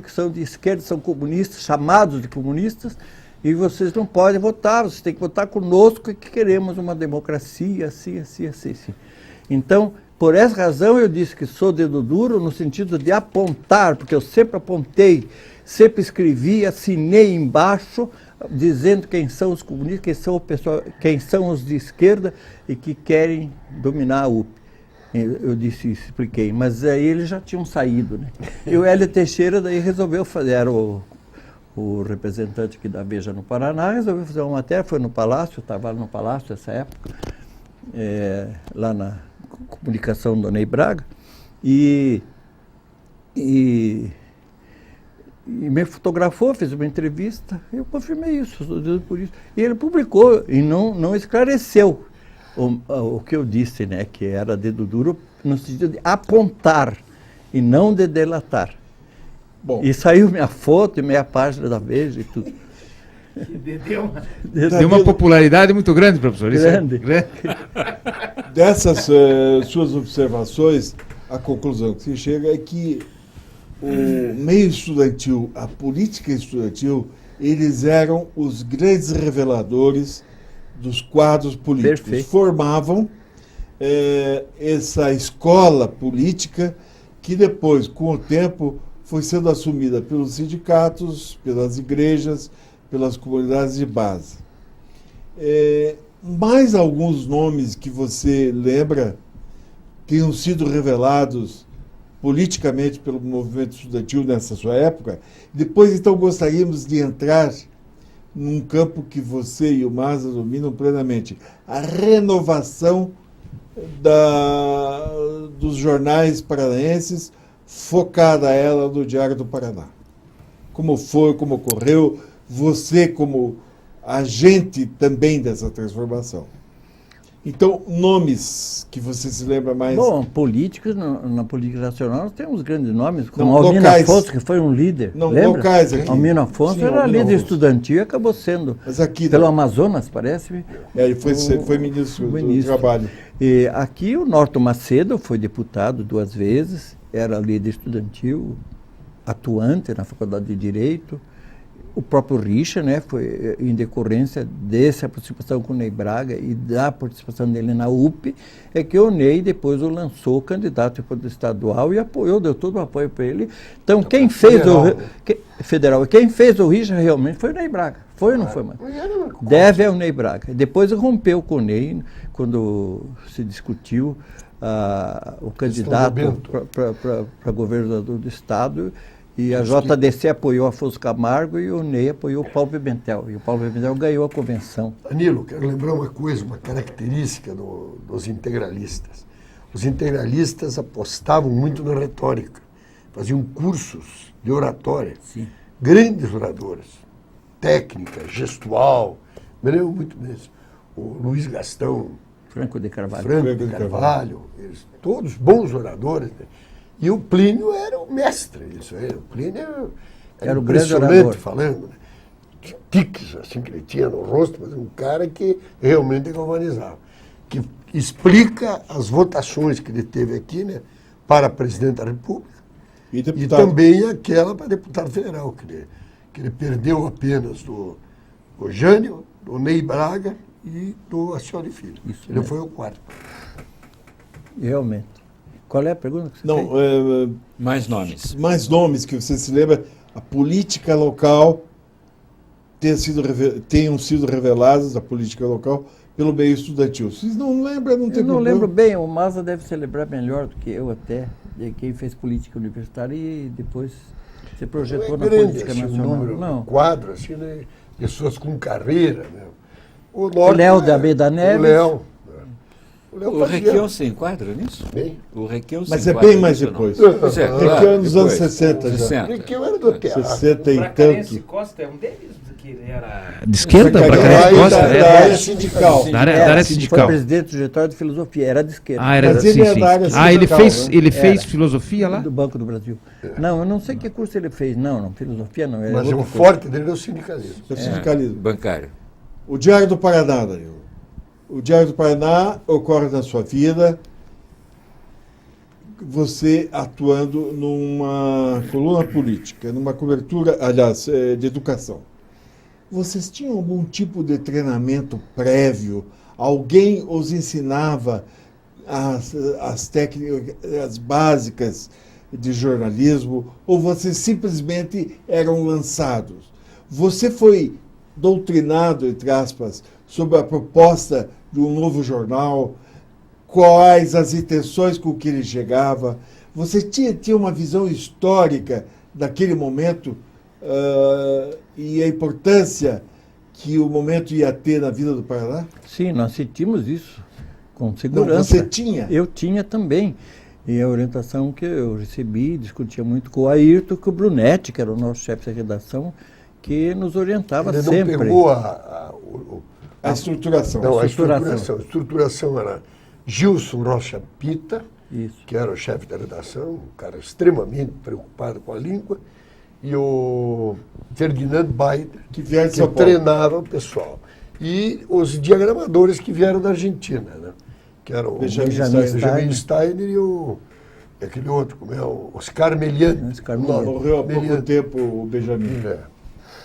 que são de esquerda, são comunistas, chamados de comunistas, e vocês não podem votar, vocês têm que votar conosco que queremos uma democracia, assim. Então, por essa razão eu disse que sou dedo duro no sentido de apontar, porque eu sempre apontei, sempre escrevi, assinei embaixo, dizendo quem são os comunistas, quem são os de esquerda e que querem dominar a UP. Eu disse isso, expliquei, mas aí eles já tinham saído, né? E o Hélio Teixeira daí resolveu fazer, era o representante aqui da Veja no Paraná, resolveu fazer uma matéria, foi no Palácio, eu estava no Palácio nessa época, lá na comunicação do Ney Braga, e me fotografou, fez uma entrevista, eu confirmei isso, por isso. E ele publicou e não esclareceu o que eu disse, né, que era dedo duro no sentido de apontar e não de delatar. Bom. E saiu minha foto e meia página da Veja e tudo. Deu uma popularidade muito grande, professor. Grande. Dessas suas observações, a conclusão que se chega é que o meio estudantil, a política estudantil, eles eram os grandes reveladores dos quadros políticos. Perfeito. Formavam essa escola política que depois, com o tempo, foi sendo assumida pelos sindicatos, pelas igrejas, pelas comunidades de base. Mais alguns nomes que você lembra tenham sido revelados politicamente pelo movimento estudantil nessa sua época? Depois, então, gostaríamos de entrar num campo que você e o Maza dominam plenamente, a renovação dos jornais paranaenses, focada ela no Diário do Paraná. Como foi, como ocorreu, você como agente também dessa transformação. Então, nomes que você se lembra mais... Bom, políticos, na política nacional, nós temos grandes nomes, como Almino Afonso, que foi um líder. Não, lembra? locais aqui. Almino Afonso era líder estudantil e acabou sendo, mas aqui, pelo Amazonas, parece. Ele foi ministro do Trabalho. E aqui o Norton Macedo foi deputado 2 vezes, era líder estudantil, atuante na Faculdade de Direito. O próprio Richa, né, foi em decorrência dessa aproximação com o Ney Braga e da participação dele na UP, é que o Ney depois o lançou candidato para o estadual e apoiou, deu todo o apoio para ele. Então, quem fez quem fez o Richa realmente foi o Ney Braga. Foi ou não foi, mano? Deve ao Ney Braga. Depois rompeu com o Ney, quando se discutiu o candidato para governador do estado. E a JDC apoiou Afonso Camargo e o Ney apoiou o Paulo Pimentel. E o Paulo Pimentel ganhou a convenção. Danilo, quero lembrar uma coisa, uma característica dos integralistas. Os integralistas apostavam muito na retórica, faziam cursos de oratória. Sim. Grandes oradores, técnica, gestual, me lembro muito mesmo. o Luiz Gastão, Franco de Carvalho. Franco de Carvalho, eles, todos bons oradores, né? E o Plínio era o mestre disso aí. O Plínio era o grande impressionante orador. falando, né? Tiques assim que ele tinha no rosto, mas um cara que realmente galvanizava. Que explica as votações que ele teve aqui, né, para presidente da República e também aquela para deputado federal, que ele perdeu apenas do Jânio, do Ney Braga e do Acioli Filho. Isso ele mesmo. foi o quarto. Realmente. Qual é a pergunta que você Não, fez? Mais nomes. mais nomes que você se lembra, a política local tenham sido reveladas, a política local, pelo meio estudantil. Vocês não lembram? Não tem Eu não problema. lembro bem, o Maza deve celebrar melhor do que eu até, de quem fez política universitária e depois se projetou Não é na grande, política assim, nacional. o número, Não. quadro, assim, né? Pessoas com carreira, né? O Léo da Almeida Neves. O Léo. O Requião se enquadra nisso? Bem. O Requião se Mas é enquadra bem mais nisso, não? depois. Pois é, Requião claro, nos anos depois. 60 já. 60. Porque eu era do teatro. 60 e Bracarense tanto. Costa é um deles que era... De esquerda? Essa Bracarense cara Costa? da É. área sindical. Da área Foi sindical. presidente do diretório de filosofia, era de esquerda. Ah, era Mas sim, ele é sim. da área Ah, ele sindical, fez, né? ele fez Era. filosofia lá? Do Banco do Brasil. Não, eu não sei que curso ele fez. Não, filosofia não. Era Mas outra o coisa. forte dele é o sindicalismo. É o sindicalismo. Bancário. O Diário do Paraná, Danilo. O Diário do Paraná ocorre na sua vida, você atuando numa coluna política, numa cobertura, aliás, de educação. Vocês tinham algum tipo de treinamento prévio? Alguém os ensinava as técnicas, as básicas de jornalismo? Ou vocês simplesmente eram lançados? Você foi doutrinado, entre aspas, sobre a proposta de um novo jornal? Quais as intenções com que ele chegava? Você tinha uma visão histórica daquele momento e a importância que o momento ia ter na vida do Paraná? Sim, nós sentimos isso com segurança. Não, você tinha? Eu tinha também. E a orientação que eu recebi, discutia muito com o Ayrton, com o Brunetti, que era o nosso chefe de redação, que nos orientava Ele sempre. não pegou A estruturação. Não, a estruturação. estruturação. A estruturação era Gilson Rocha Pita, Isso. que era o chefe da redação, um cara extremamente preocupado com a língua, e o Ferdinand Baider, Que vieram de que São Paulo. treinava o pessoal. E os diagramadores que vieram da Argentina, né? Que eram o Benjamin Steiner e aquele outro, como é, o Oscar Melian. Oscar Melian. Morreu há pouco Melian. tempo o Benjamin, É.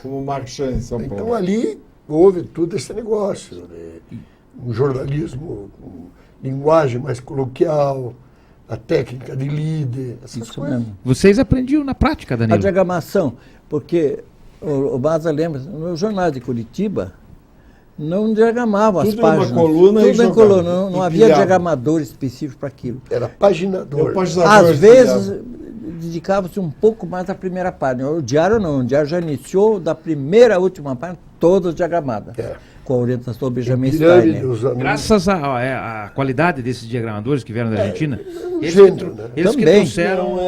como marchand em São Paulo. Então ali houve tudo esse negócio, né? Um jornalismo com linguagem mais coloquial, a técnica de líder, essas Isso coisas. mesmo. Vocês aprendiam na prática, A Danilo? diagramação, porque o Baza lembra, no jornal de Curitiba, não diagramavam as Tudo numa páginas. coluna e Tudo em jogava, coluna, não havia empilhava. diagramador específico para aquilo. Era paginador. Eu paginador Às vezes, dedicava-se um pouco mais à primeira página. O diário não, o diário já iniciou da primeira à última página, todas diagramadas, É. com a orientação do Benjamin Pirâmide, Steiner. os anúncios. Graças à qualidade desses diagramadores que vieram da Argentina, eles, gênio, né? eles que Também. trouxeram... Então,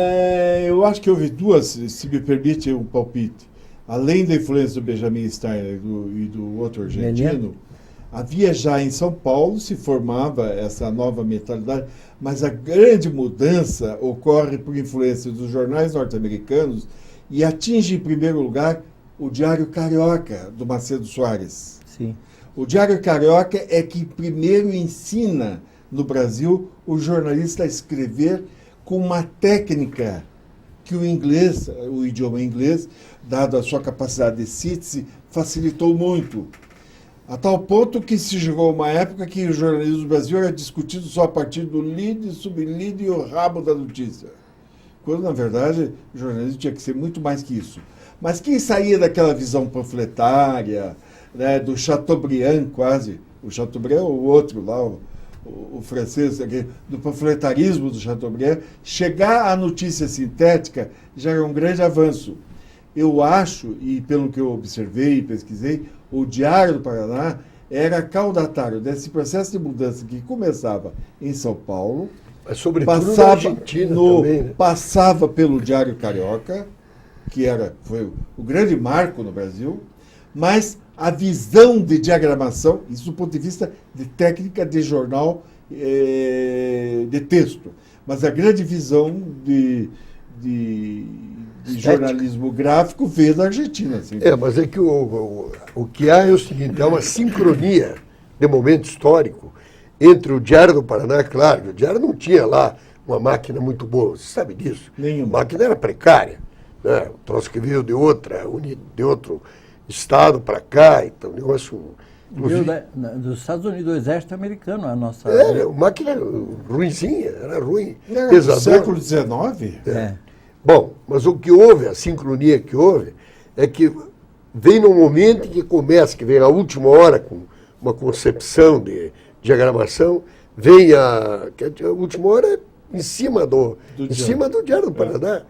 eu acho que houve duas, se me permite um palpite. Além da influência do Benjamin Steiner e do outro argentino, havia já em São Paulo, se formava essa nova mentalidade, mas a grande mudança ocorre por influência dos jornais norte-americanos e atinge em primeiro lugar o Diário Carioca, do Macedo Soares. Sim. O Diário Carioca é que primeiro ensina no Brasil o jornalista a escrever com uma técnica que o inglês, o idioma inglês, dado a sua capacidade de síntese, facilitou muito. A tal ponto que se chegou uma época que o jornalismo do Brasil era discutido só a partir do lead, sublead e o rabo da notícia. Quando, na verdade, o jornalismo tinha que ser muito mais que isso. Mas quem saía daquela visão panfletária, né, do Chateaubriand quase, o Chateaubriand ou o outro lá, o francês, do panfletarismo do Chateaubriand, chegar à notícia sintética já era um grande avanço. Eu acho, e pelo que eu observei e pesquisei, o Diário do Paraná era caudatário desse processo de mudança que começava em São Paulo, Mas sobretudo na Argentina também, né? passava pelo Diário Carioca, que foi o grande marco no Brasil, mas a visão de diagramação, isso do ponto de vista de técnica de jornal de texto, mas a grande visão de jornalismo gráfico veio da Argentina. Assim. Mas é que o que há é o seguinte, há uma sincronia de momento histórico entre o Diário do Paraná, claro, o Diário não tinha lá uma máquina muito boa, você sabe disso. Nenhuma. A máquina era precária, né? O troço que veio de outro estado para cá, então o negócio... Dos Estados Unidos, do exército americano, a nossa... máquina ruinzinha, era ruim. No século XIX? Bom, mas o que houve, a sincronia que houve, é que vem num momento em que começa, que vem a última hora com uma concepção de diagramação, vem a última hora em cima do Diário do Paraná.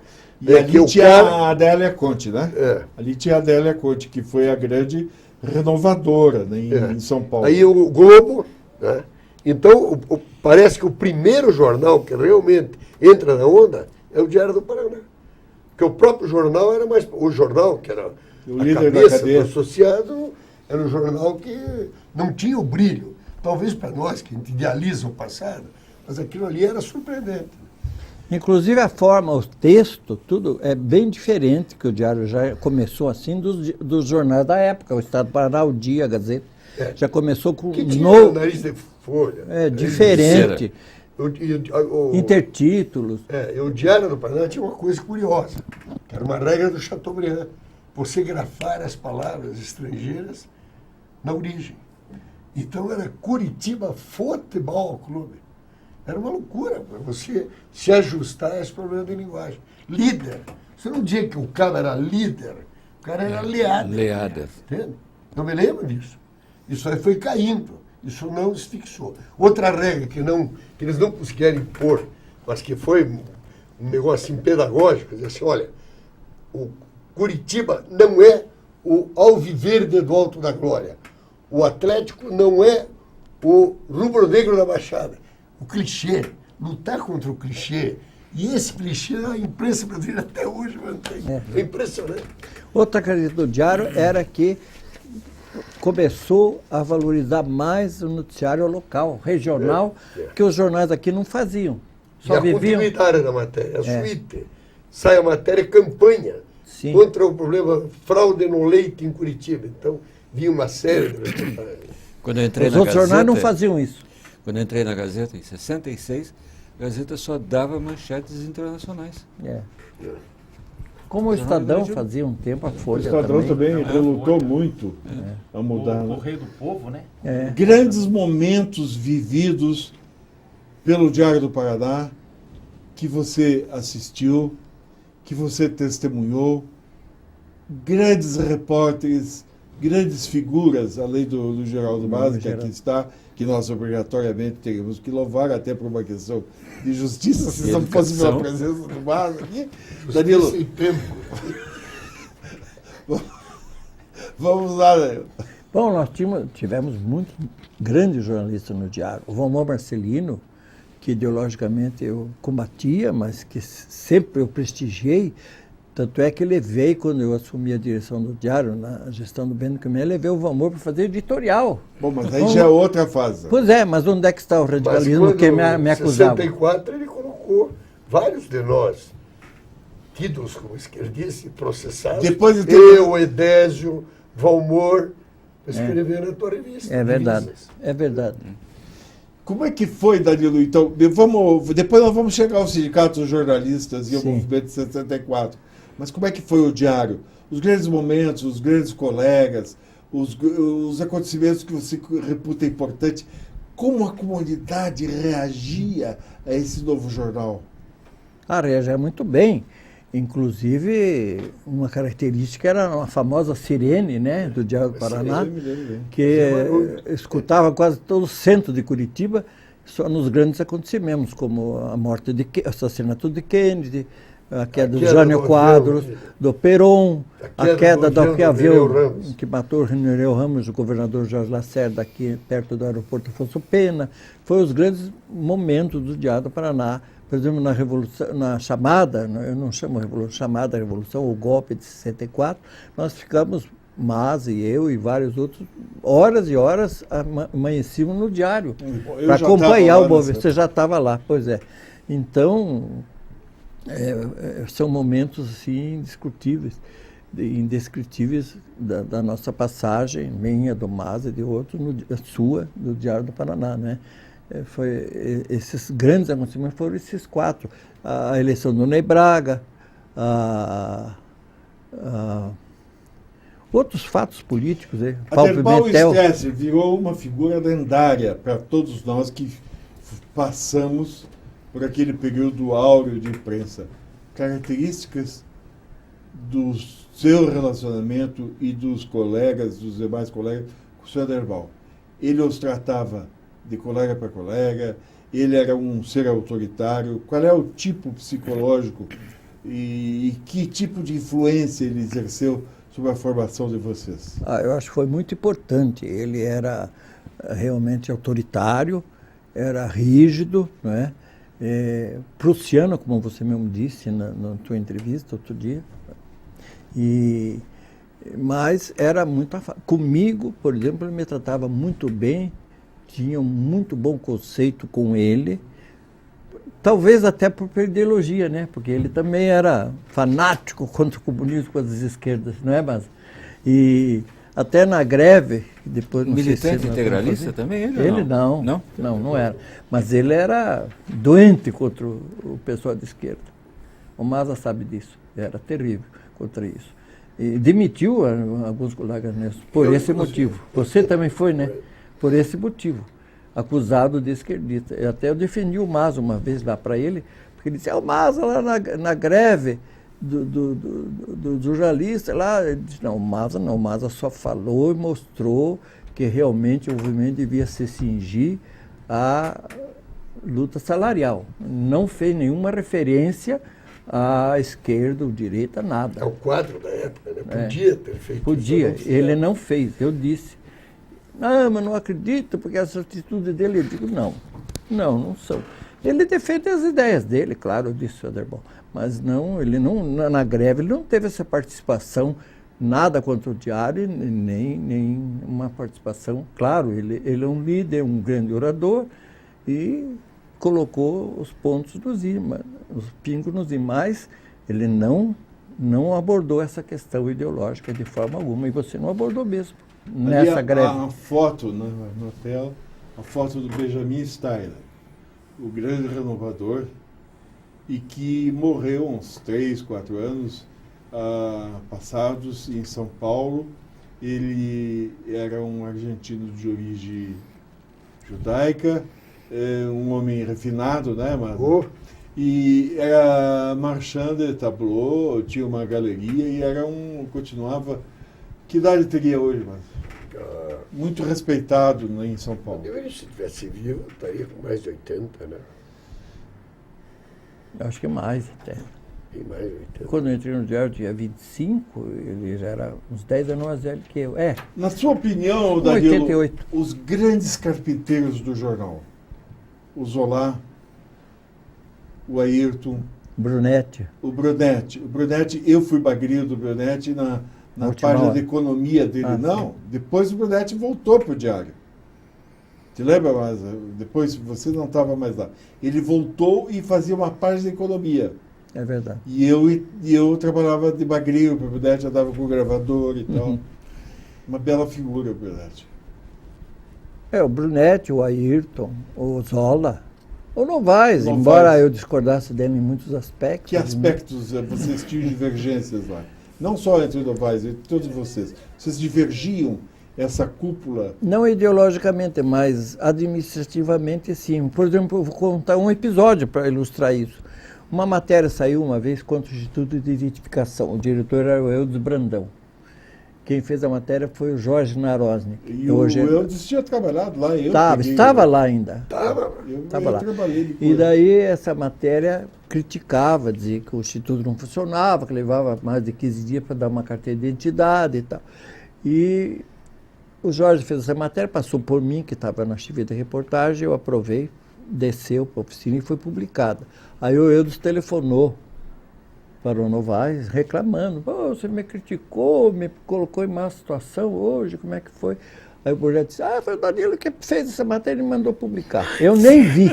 E ali tinha a Adélia Conte, né? Ali tinha a Adélia Conte, que foi a grande renovadora, né, em São Paulo. Aí o Globo, né? Então parece que o primeiro jornal que realmente entra na onda é o Diário do Paraná. Porque o próprio jornal era mais... O jornal, que era o a líder cabeça da cadeia do associado, era um jornal que não tinha o brilho. Talvez para nós, que a gente idealiza o passado, mas aquilo ali era surpreendente. Inclusive a forma, o texto, tudo é bem diferente, que o Diário já começou assim dos jornais da época, o Estado do Paraná, o Dia, a Gazeta. Já começou com que tinha nariz de folha. Diferente. Intertítulos. O Diário do Paraná tinha uma coisa curiosa, que era uma regra do Chateaubriand, você grafar as palavras estrangeiras na origem. Então era Curitiba Futebol Clube. Era uma loucura para você se ajustar a esse problema de linguagem. Líder. Você não dizia que o cara era líder, o cara era leader. Entende? Eu me lembro disso. Isso aí foi caindo. Isso não se fixou. Outra regra que eles não conseguiram impor, mas que foi um negócio assim, pedagógico, dizer assim, olha, o Curitiba não é o Alviverde do Alto da Glória. O Atlético não é o rubro-negro da Baixada. O clichê, lutar contra o clichê. E esse clichê a imprensa brasileira até hoje mantém. É impressionante. Outra característica do Diário era que começou a valorizar mais o noticiário local, regional, que os jornais aqui não faziam. Só viviam... a continuidade da matéria, a suíte. Sai a matéria campanha contra o problema fraude no leite em Curitiba. Então, vi uma série de reportagens. Os outros jornais não faziam isso. Quando eu entrei na Gazeta, em 66, a Gazeta só dava manchetes internacionais. Como o Estadão fazia um tempo, a Folha também. O Estadão também relutou muito a mudar. O Correio do Povo, né? Grandes momentos vividos pelo Diário do Paraná, que você assistiu, que você testemunhou, grandes repórteres, grandes figuras, além do Geraldo Mazzi, que aqui está, que nós obrigatoriamente teríamos que louvar, até por uma questão de justiça, se não fosse pela presença do Mazzi aqui. Danilo. Sem tempo. Vamos lá, Danilo. Bom, nós tivemos muitos grandes jornalistas no Diário. O Valmor Marcelino, que ideologicamente eu combatia, mas que sempre eu prestigiei. Tanto é que levei, quando eu assumi a direção do Diário, na gestão do Bento Camelo, levei o Valmor para fazer editorial. Bom, mas aí já é outra fase. Pois é, mas onde é que está o radicalismo que me acusava? Em 64 ele colocou vários de nós, tidos como esquerdistas, processados. Depois de eu, Edésio, Valmor, escreveram na tua revista. É verdade, é verdade. Como é que foi, Danilo? Então, depois nós vamos chegar ao Sindicato dos Jornalistas e ao movimento de 64. Mas como é que foi o Diário? Os grandes momentos, os grandes colegas, os acontecimentos que você reputa importante. Como a comunidade reagia a esse novo jornal? Reagia muito bem. Inclusive, uma característica era a famosa sirene, né, do Diário do Paraná, que escutava quase todo o centro de Curitiba, só nos grandes acontecimentos, como a morte o assassinato de Kennedy, a queda do Jânio Quadros, do Perón, a queda do avião que matou o Nereu Ramos, o governador Jorge Lacerda, aqui perto do aeroporto Afonso Pena. Foi os grandes momentos do Diário do Paraná. Por exemplo, na Revolução, na chamada, eu não chamo Revolução, chamada Revolução, o golpe de 64, nós ficamos Mas eu e vários outros, horas e horas amanhecíamos no diário para acompanhar o movimento. Você já estava lá, pois é. Então, são momentos assim indescritíveis da nossa passagem, minha, do Maza e de outros, sua, do Diário do Paraná, né? Esses grandes acontecimentos foram esses 4. A eleição do Ney Braga, outros fatos políticos. Aderbal Stresser virou uma figura lendária para todos nós que passamos por aquele período áureo de imprensa. Características do seu relacionamento e dos colegas, dos demais colegas, com o senhor Aderbal. Ele os tratava de colega para colega, ele era um ser autoritário. Qual é o tipo psicológico e que tipo de influência ele exerceu sobre a formação de vocês? Eu acho que foi muito importante. Ele era realmente autoritário, era rígido, não é? Prussiano, como você mesmo disse na tua entrevista outro dia. Mas era muito comigo, por exemplo, ele me tratava muito bem, tinha um muito bom conceito com ele, talvez até por ideologia, né? Porque ele também era fanático contra o comunismo, contra as esquerdas, não é, mas e até na greve, depois militante integralista também ele não era, mas ele era doente contra o pessoal de esquerda. O Maza sabe disso, era terrível contra isso. E demitiu alguns colegas mesmo, por esse motivo. Você também foi, né? Por esse motivo, acusado de esquerdista. Até eu defendi o Maza uma vez lá para ele, porque ele disse, o Maza lá na greve do jornalista lá, ele disse, não, o Maza só falou e mostrou que realmente o movimento devia se cingir à luta salarial. Não fez nenhuma referência à esquerda ou direita, nada. É o quadro da época, né? Podia ter feito. Podia, ele não fez, eu disse. Não, mas não acredito, porque essa atitude dele, eu digo, não são. Ele defende as ideias dele, claro, eu disse o Aderbal, mas não, ele não, na greve, ele não teve essa participação, nada contra o diário, nem uma participação, claro, ele é um líder, um grande orador, e colocou os pontos nos i, os pingos nos i, mas ele não abordou essa questão ideológica de forma alguma, e você não abordou mesmo. Nessa greve. A foto na tela, a foto do Benjamin Steiner, o grande renovador, e que morreu uns 3, 4 anos passados em São Paulo. Ele era um argentino de origem judaica, um homem refinado, né? E era marchand de tableau, tinha uma galeria e continuava. Que idade teria hoje, mas muito respeitado em São Paulo. Ele, se tivesse vivo, estaria com mais de 80, né? Eu acho que mais até. Tem mais de 80. Quando eu entrei no diário, eu tinha 25, ele já era uns 10 anos mais velho que eu. Na sua opinião, Danilo, os grandes carpinteiros do jornal, o Zola, o Ayrton, o Brunetti, eu fui bagrinho do Brunetti na página de economia dele, depois o Brunetti voltou para o diário. Te lembra, mas depois você não estava mais lá. Ele voltou e fazia uma página de economia. É verdade. E eu trabalhava de bagrinho para o Brunetti, andava com o gravador e tal. Uma bela figura o Brunetti. O Brunetti, o Ayrton, o Zola, o Novaes, embora eu discordasse dele em muitos aspectos. Que aspectos vocês tinham divergências lá? Não só entre o Novaes, entre todos vocês. Vocês divergiam essa cúpula? Não ideologicamente, mas administrativamente, sim. Por exemplo, eu vou contar um episódio para ilustrar isso. Uma matéria saiu uma vez contra o Instituto de Identificação. O diretor era o Eudes Brandão. Quem fez a matéria foi o Jorge Narosny. E o Eudes tinha trabalhado lá. Estava lá ainda. Estava lá. E daí essa matéria criticava, dizia que o Instituto não funcionava, que levava mais de 15 dias para dar uma carteira de identidade e tal. E o Jorge fez essa matéria, passou por mim, que estava na chefia de reportagem, eu aprovei, desceu para a oficina e foi publicada. Aí o Eudes telefonou para o Novaes reclamando. Você me criticou, me colocou em má situação hoje, como é que foi? Aí o projeto disse, foi o Danilo que fez essa matéria e me mandou publicar. Eu nem vi.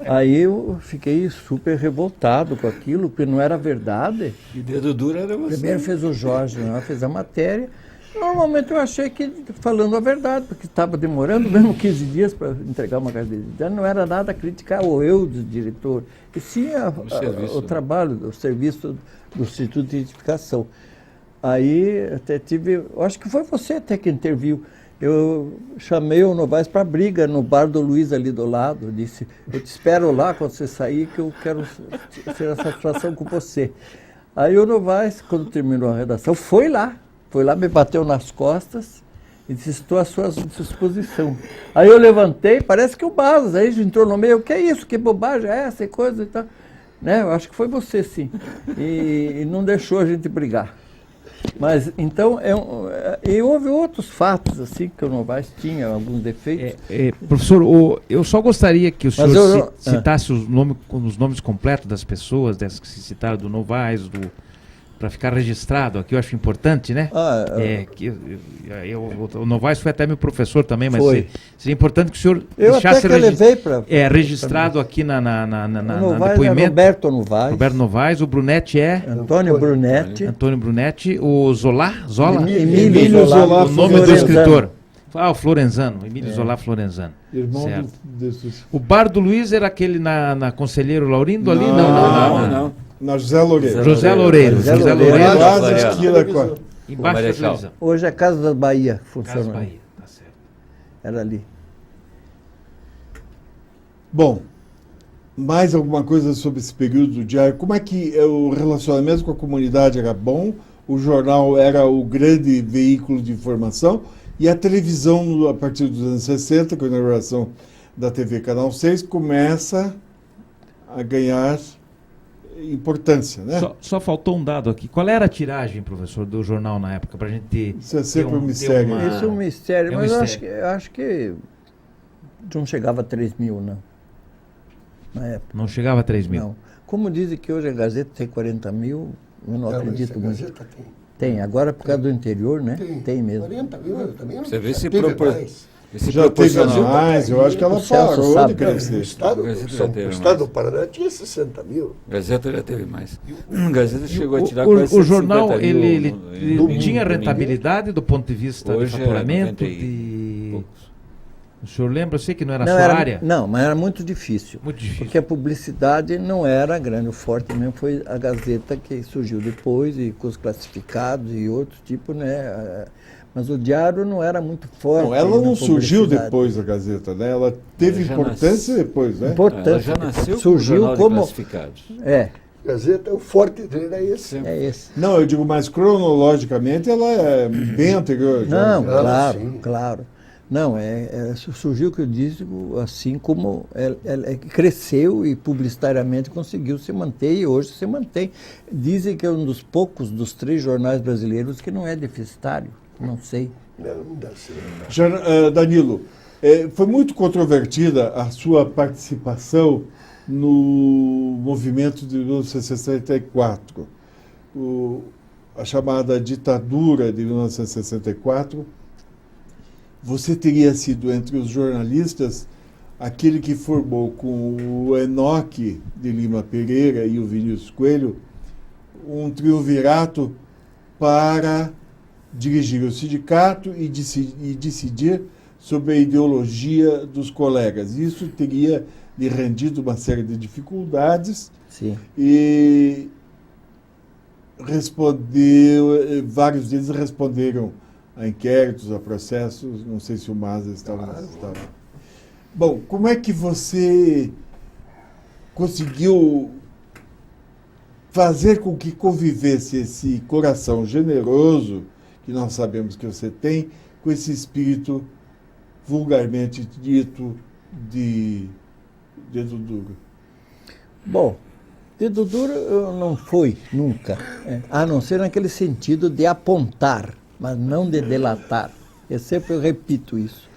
Aí eu fiquei super revoltado com aquilo, porque não era verdade. E dedo duro era você. Primeiro fez o Jorge, fez a matéria. Normalmente eu achei que, falando a verdade, porque estava demorando mesmo 15 dias para entregar uma carta de identidade, não era nada a criticar o eu do diretor, e sim o trabalho, o serviço do Instituto de Identificação. Aí até tive, acho que foi você até que interviu, eu chamei o Novaes para briga no bar do Luiz ali do lado, disse, eu te espero lá quando você sair que eu quero ter essa satisfação com você. Aí o Novaes, quando terminou a redação, foi lá, me bateu nas costas e disse, estou à sua disposição. Aí eu levantei, parece que o Balas, aí entrou no meio, o que é isso, que bobagem é essa e coisa e tal. Né? Eu acho que foi você, sim. E não deixou a gente brigar. Mas, então, e houve outros fatos, assim, que o Novaes tinha alguns defeitos. Professor, eu só gostaria que o senhor citasse os nomes completos das pessoas, dessas que se citaram, do Novaes, para ficar registrado aqui, eu acho importante, né? O Novaes foi até meu professor também, mas seria importante que o senhor deixasse registrado aqui na depoimento. Roberto Novaes. Roberto Novaes, o Brunetti Antônio Brunetti. O Zola? Emílio Zola. O nome do escritor. O Florenzano, Emílio Zola Florenzano. Irmão certo. O bar do Luiz era aquele na Conselheiro Laurindo ali? Não. Na José Loureiro. José Loureiro. Embaixo da televisão. Hoje é a Casa da Bahia funciona. Casa Bahia, tá certo. Era ali. Bom, mais alguma coisa sobre esse período do diário? Como é que o relacionamento com a comunidade era bom? O jornal era o grande veículo de informação e a televisão, a partir dos anos 60, com a inauguração da TV Canal 6, começa a ganhar importância, né? Só faltou um dado aqui. Qual era a tiragem, professor, do jornal na época, para a gente ter... Isso é sempre um mistério. Isso é um mistério, mas eu acho que não chegava a 3 mil, não. Na época. Não chegava a 3 mil? Não. Como dizem que hoje a Gazeta tem 40 mil, eu não acredito muito. Tem, agora por causa do interior, né? Tem mesmo. 40 mil, eu também não. Você vê se já teve mais, eu acho que ela parou de crescer. O estado do Paraná tinha 60 mil. Gazeta já teve mais. Gazeta chegou a tirar quase 150 mil. O jornal, ele tinha rentabilidade do ponto de vista de faturamento? O senhor lembra? Eu sei que não era a sua área. Não, mas era muito difícil. Muito difícil. Porque a publicidade não era grande. O forte mesmo foi a Gazeta, que surgiu depois, e com os classificados e outros tipos, né? Mas o diário não era muito forte. Não, ela não surgiu depois da Gazeta, né? Ela teve importância depois, né? Ela já nasceu surgiu como classificados. Gazeta, o forte dele é esse. Não, eu digo, mas cronologicamente ela é bem anterior. Não, claro. Não, surgiu, que eu disse, assim como ela cresceu e publicitariamente conseguiu se manter, e hoje se mantém. Dizem que é um dos poucos dos 3 jornais brasileiros que não é deficitário. Não sei. Não deve ser. Danilo, foi muito controvertida a sua participação no movimento de 1964. A chamada ditadura de 1964. Você teria sido, entre os jornalistas, aquele que formou com o Enoque de Lima Pereira e o Vinícius Coelho um triunvirato para dirigir o sindicato e decidir sobre a ideologia dos colegas. Isso teria lhe rendido uma série de dificuldades. Sim. E vários deles responderam a inquéritos, a processos, não sei se o Maza estava. Bom, como é que você conseguiu fazer com que convivesse esse coração generoso, que nós sabemos que você tem, com esse espírito vulgarmente dito de dedo duro? Bom, dedo duro eu não fui nunca, a não ser naquele sentido de apontar, mas não de delatar. Eu sempre repito isso,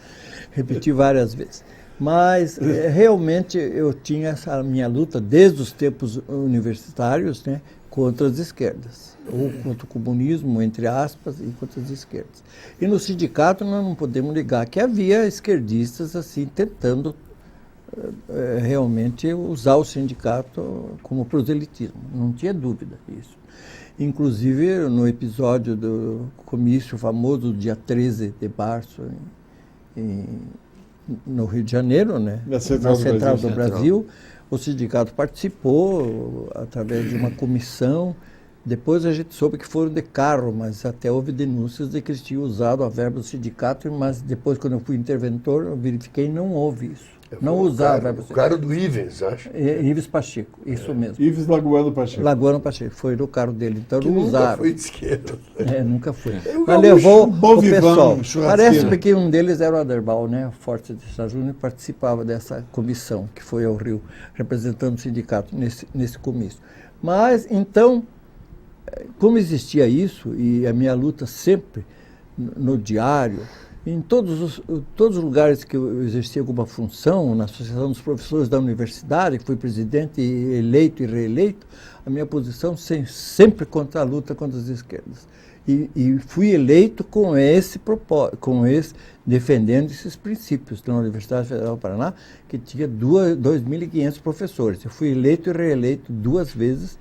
repeti várias vezes. Mas realmente eu tinha essa minha luta desde os tempos universitários, né, contra as esquerdas, ou contra o comunismo, entre aspas, e contra as esquerdas. E no sindicato nós não podemos negar que havia esquerdistas assim tentando realmente usar o sindicato como proselitismo, não tinha dúvida disso. Inclusive no episódio do comício famoso, dia 13 de março, no Rio de Janeiro, né? Na Central do Brasil, o sindicato participou através de uma comissão. Depois a gente soube que foram de carro, mas até houve denúncias de que eles tinham usado a verba do sindicato, mas depois, quando eu fui interventor, eu verifiquei e não houve isso. Não usaram a verba do sindicato. O cara do Ives, acho. Ives Pacheco, isso mesmo. Ives Lagoano Pacheco. Lagoano Pacheco, foi no carro dele, então que não usaram. Nunca foi de esquerda. Nunca foi. Mas levou o pessoal. Parece que um deles era o Aderbal, né? O Forte de Sá Júnior participava dessa comissão que foi ao Rio, representando o sindicato nesse comício. Mas, então, como existia isso, e a minha luta sempre no diário, em todos os lugares que eu exerci alguma função, na Associação dos Professores da Universidade, que fui presidente eleito e reeleito, a minha posição sempre contra a luta contra as esquerdas. E fui eleito com esse propósito, defendendo esses princípios na Universidade Federal do Paraná, que tinha 2.500 professores. Eu fui eleito e reeleito 2 vezes,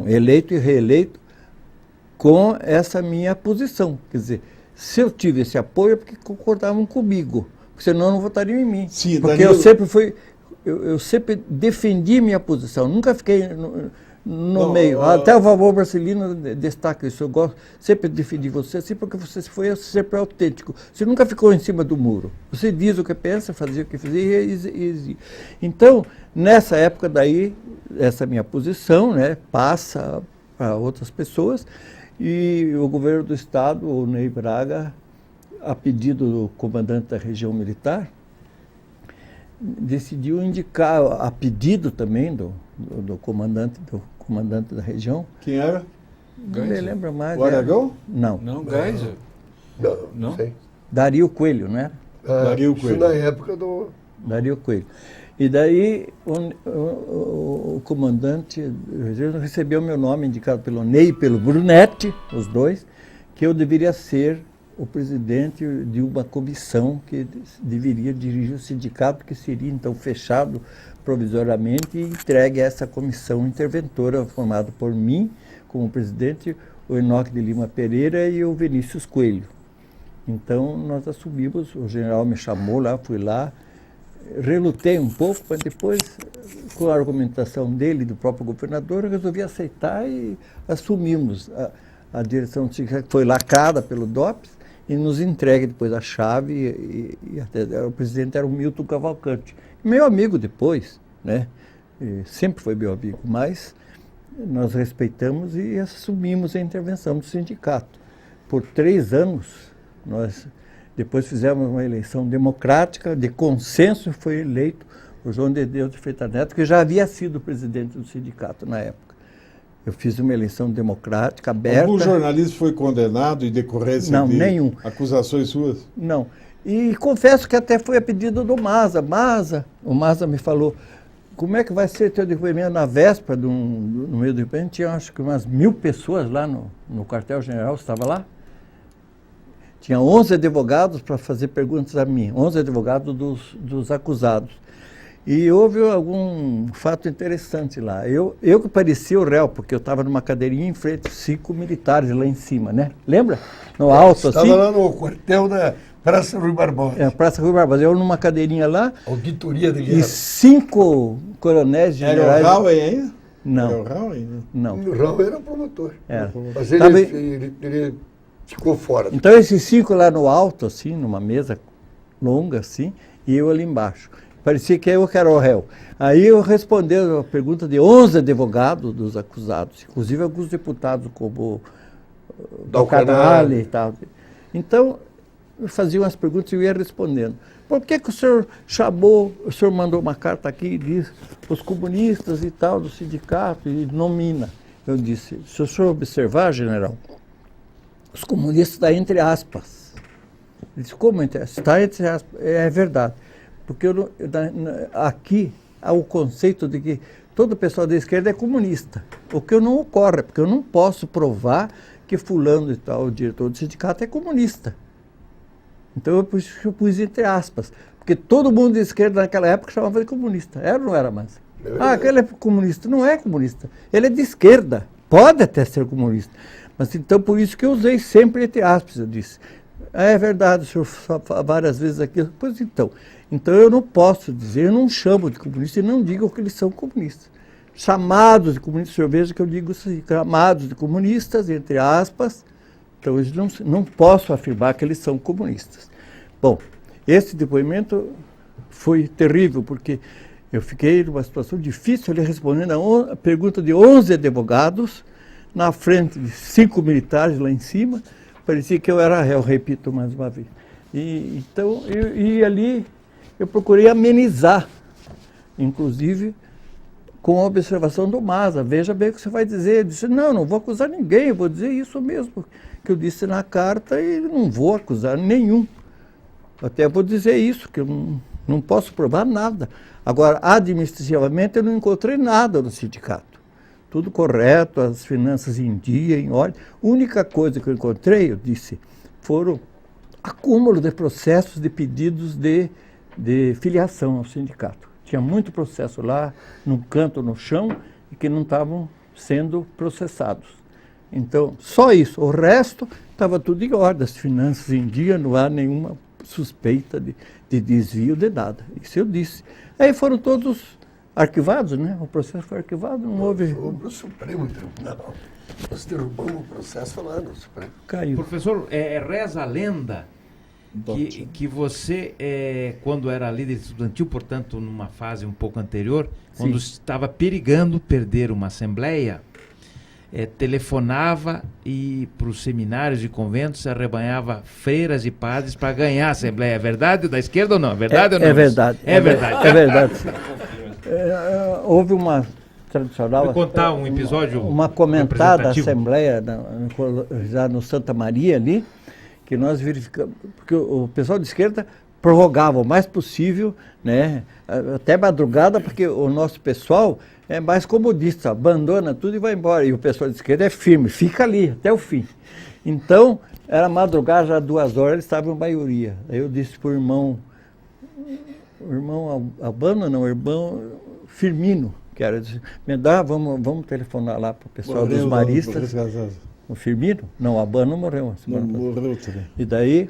eleito e reeleito com essa minha posição. Quer dizer, se eu tive esse apoio é porque concordavam comigo, porque senão não votariam em mim. Sim, porque Danilo... eu sempre defendi minha posição, nunca fiquei no meio. Até o Valmor Marcelino destaca isso. Eu sempre defendi você assim porque você foi sempre autêntico. Você nunca ficou em cima do muro. Você diz o que pensa, fazia o que fazia e então, nessa época daí, essa minha posição, né, passa para outras pessoas. E o governo do estado, o Ney Braga, a pedido do comandante da região militar, decidiu indicar, a pedido também do comandante da região. Quem era? Não me lembro mais. O Aragão? Não. Não, Geisel. Não sei. Dario Coelho, não era? Dario Coelho. Isso na época do... Dario Coelho. E daí o comandante recebeu meu nome indicado pelo Ney e pelo Brunetti, os dois, que eu deveria ser o presidente de uma comissão que deveria dirigir o sindicato, que seria então fechado provisoriamente e entregue a essa comissão interventora formada por mim como presidente, o Enoque de Lima Pereira e o Vinícius Coelho. Então nós assumimos, o general me chamou lá, fui lá, relutei um pouco, mas depois, com a argumentação dele, do próprio governador, eu resolvi aceitar e assumimos a direção do sindicato, que foi lacrada pelo DOPS, e nos entregue depois a chave, e até o presidente era o Milton Cavalcante, meu amigo depois, né? E sempre foi meu amigo, mas nós respeitamos e assumimos a intervenção do sindicato. Por 3 anos, nós... Depois fizemos uma eleição democrática, de consenso, foi eleito o João de Deus de Freitas Neto, que já havia sido presidente do sindicato na época. Eu fiz uma eleição democrática, aberta. Algum jornalista foi condenado em decorrência de nenhum. Acusações suas? Não. E confesso que até foi a pedido do Maza. O Maza me falou, como é que vai ser teu depoimento na véspera no meio do depoimento? Tinha acho que umas 1000 pessoas lá no quartel-general, você estava lá? Tinha 11 advogados para fazer perguntas a mim, 11 advogados dos acusados. E houve algum fato interessante lá. Eu que parecia o réu, porque eu estava numa cadeirinha em frente a 5 militares lá em cima, né? Lembra? No alto, assim. Estava lá no quartel da Praça Rui Barbosa. Praça Rui Barbosa. Eu numa cadeirinha lá. Auditoria de guerra. E 5 coronéis generais. Era o Raul ainda? Não. Era o Raul ainda? Não. O Raul era promotor. Era. Mas ele ficou fora. Então esses 5 lá no alto, assim, numa mesa longa, assim, e eu ali embaixo. Parecia que eu que era o réu. Aí eu respondi a pergunta de 11 advogados dos acusados, inclusive alguns deputados como o Canale e tal. Então, eu fazia umas perguntas e eu ia respondendo. Por que o senhor mandou uma carta aqui e diz os comunistas e tal do sindicato e nomina? Eu disse, se o senhor observar, general, os comunistas estão entre aspas. Ele disse, como entre aspas? Está entre aspas. É verdade. Porque aqui há o conceito de que todo pessoal da esquerda é comunista, o que não ocorre, porque eu não posso provar que fulano e tal, o diretor do sindicato, é comunista. Então eu pus entre aspas, porque todo mundo de esquerda naquela época chamava de comunista. Era ou não era mais? Aquele é comunista. Não é comunista. Ele é de esquerda. Pode até ser comunista. Mas então por isso que eu usei sempre entre aspas, eu disse. É verdade, o senhor fala várias vezes aqui. Pois então. Então eu não posso dizer, eu não chamo de comunista e não digo que eles são comunistas. Chamados de comunistas, o senhor veja que eu digo assim, chamados de comunistas, entre aspas. Então eles não posso afirmar que eles são comunistas. Bom, esse depoimento foi terrível, porque eu fiquei numa situação difícil ali respondendo a pergunta de 11 advogados, na frente de 5 militares lá em cima. Parecia que eu era réu, repito mais uma vez. Então, ali eu procurei amenizar, inclusive com a observação do Maza. Veja bem o que você vai dizer. Ele disse, não vou acusar ninguém, eu vou dizer isso mesmo que eu disse na carta e não vou acusar nenhum. Até vou dizer isso, que eu não posso provar nada. Agora, administrativamente, eu não encontrei nada no sindicato. Tudo correto, as finanças em dia, em ordem. A única coisa que eu encontrei, eu disse, foram acúmulo de processos de pedidos de filiação ao sindicato. Tinha muito processo lá, num canto, no chão, e que não estavam sendo processados. Então, só isso. O resto estava tudo em ordem, as finanças em dia, não há nenhuma suspeita de desvio de nada. Isso eu disse. Aí foram todos arquivados, né? O processo foi arquivado, não houve... Sobre o Supremo Tribunal. Nós derrubamos o processo lá no Supremo. Caiu. Professor, reza a lenda que você, quando era líder estudantil, portanto, numa fase um pouco anterior, quando estava perigando perder uma assembleia, telefonava e para os seminários e conventos arrebanhava freiras e padres para ganhar a assembleia. É verdade da esquerda ou não? É verdade ou não? É verdade. É verdade. É verdade. Houve uma tradicional... Vou contar um episódio uma comentada assembleia já no Santa Maria ali, que nós verificamos, porque o pessoal de esquerda prorrogava o mais possível, né, até madrugada, porque o nosso pessoal é mais comodista, abandona tudo e vai embora. E o pessoal de esquerda é firme, fica ali até o fim. Então, era madrugada, já 2 horas, eles estavam em maioria. Aí eu disse para o irmão Albano, não, o irmão Firmino, que era, disse, me dá, vamos telefonar lá para o pessoal dos maristas. O Firmino? Não, o Albano morreu. Morreu também. E daí,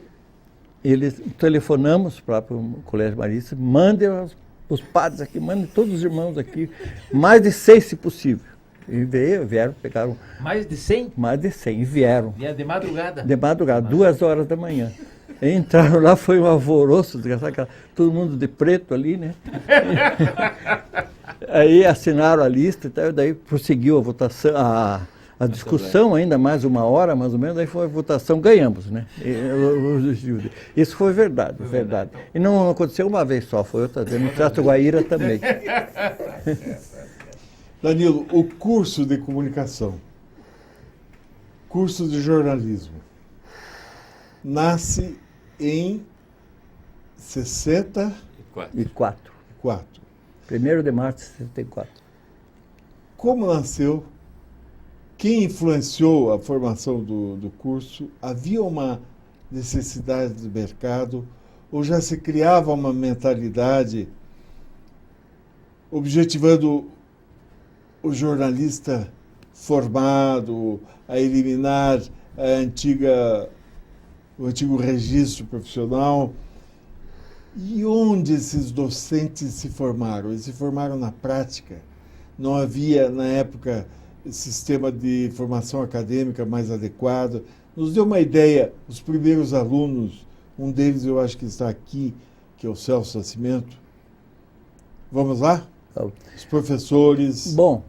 telefonamos para o Colégio Marista, mandem os padres aqui, mandem todos os irmãos aqui, mais de 6 se possível. E vieram, pegaram... Mais de 100? Mais de 100, e vieram. E de madrugada? De madrugada, 2 horas da manhã. E entraram lá, foi um alvoroço, todo mundo de preto ali, né? Aí assinaram a lista e tal, daí prosseguiu a votação, a discussão ainda mais 1 hora, mais ou menos, daí foi a votação, ganhamos, né? Isso foi verdade, verdade. E não aconteceu uma vez só, foi outra vez, no Teatro Guaíra também. Danilo, o curso de comunicação, curso de jornalismo, nasce em 64. 1º de março de 64. Como nasceu? Quem influenciou a formação do curso? Havia uma necessidade de mercado ou já se criava uma mentalidade objetivando o jornalista formado a eliminar o antigo registro profissional? E onde esses docentes se formaram? Eles se formaram na prática. Não havia, na época, sistema de formação acadêmica mais adequado. Nos deu uma ideia, os primeiros alunos, um deles eu acho que está aqui, que é o Celso Nascimento. Vamos lá? Os professores... Bom,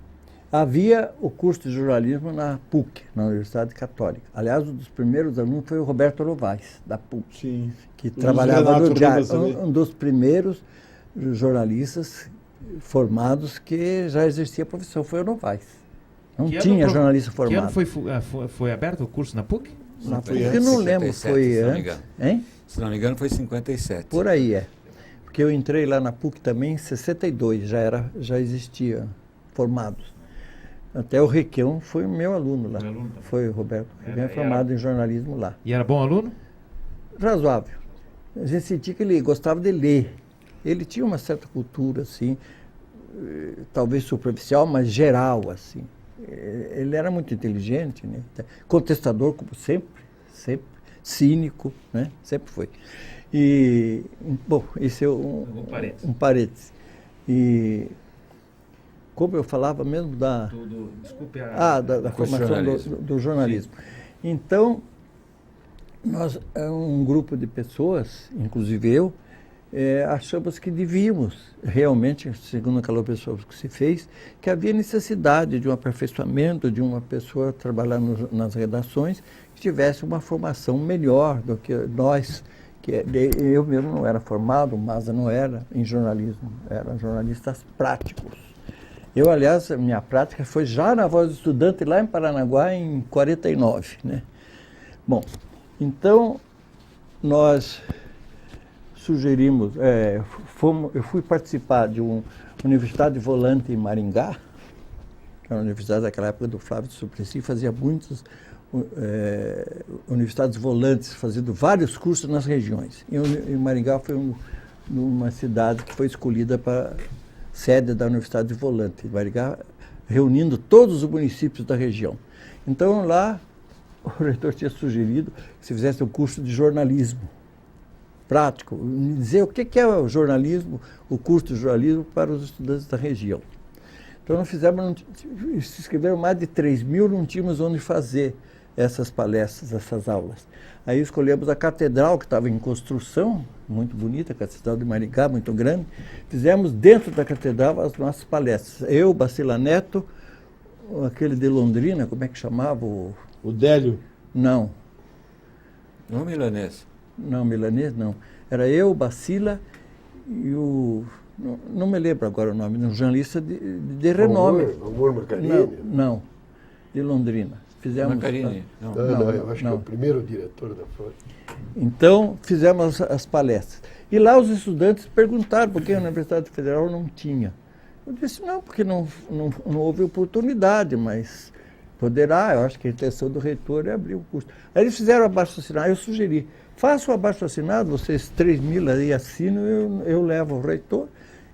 havia o curso de jornalismo na PUC, na Universidade Católica. Aliás, um dos primeiros alunos foi o Roberto Novaes, da PUC, sim, que trabalhava no diário. Um dos primeiros jornalistas formados que já existia a profissão foi o Novaes. Não tinha jornalista formado. Que ano foi aberto o curso na PUC? Na PUC, eu não lembro, foi antes. Hein? Se não me engano, foi 57. Por aí, porque eu entrei lá na PUC também em 62, já existia formados. Até o Requião foi o meu aluno lá. Foi o Roberto Requião, formado em jornalismo lá. E era bom aluno? Razoável. A gente sentia que ele gostava de ler. Ele tinha uma certa cultura, assim, talvez superficial, mas geral, assim. Ele era muito inteligente, né? Contestador, como sempre, cínico, né? Sempre foi. E, bom, esse é um parênteses. E como eu falava mesmo da formação do jornalismo. Então, nós, um grupo de pessoas, inclusive eu, achamos que devíamos, realmente, segundo aquela pessoa que se fez, que havia necessidade de um aperfeiçoamento, de uma pessoa trabalhar nas redações, que tivesse uma formação melhor do que nós, eu mesmo não era formado, mas não era em jornalismo, eram jornalistas práticos. Eu, aliás, a minha prática foi já na Voz do Estudante, lá em Paranaguá, em 49, né? Bom, então, nós sugerimos, eu fui participar de uma universidade volante em Maringá, que era uma universidade daquela época do Flávio de Suplicy, fazia muitas universidades volantes, fazendo vários cursos nas regiões. E Maringá foi uma cidade que foi escolhida para sede da Universidade Volante, Maringá, reunindo todos os municípios da região. Então, lá, o reitor tinha sugerido que se fizesse um curso de jornalismo prático, dizer o que é o jornalismo, o curso de jornalismo para os estudantes da região. Então, nós se inscreveram mais de 3.000, não tínhamos onde fazer essas palestras, essas aulas. Aí escolhemos a catedral, que estava em construção, muito bonita, a Catedral de Maringá, muito grande. Fizemos dentro da catedral as nossas palestras. Eu, Bacila Neto, aquele de Londrina, como é que chamava? O Délio? Não. Não milanês. Não, milanês não. Era eu, Bacila e o... Não me lembro agora o nome, um jornalista de renome. Amor Macarini? Não, de Londrina. Fizemos... Macarini? Não, eu acho que é o primeiro diretor da FOI. Então, fizemos as palestras. E lá os estudantes perguntaram por que a Universidade Federal não tinha. Eu disse, não, porque não houve oportunidade, mas poderá. Eu acho que a intenção do reitor é abrir o curso. Aí eles fizeram abaixo-assinado, eu sugeri, façam o abaixo-assinado, vocês 3.000 aí assinam, eu levo ao reitor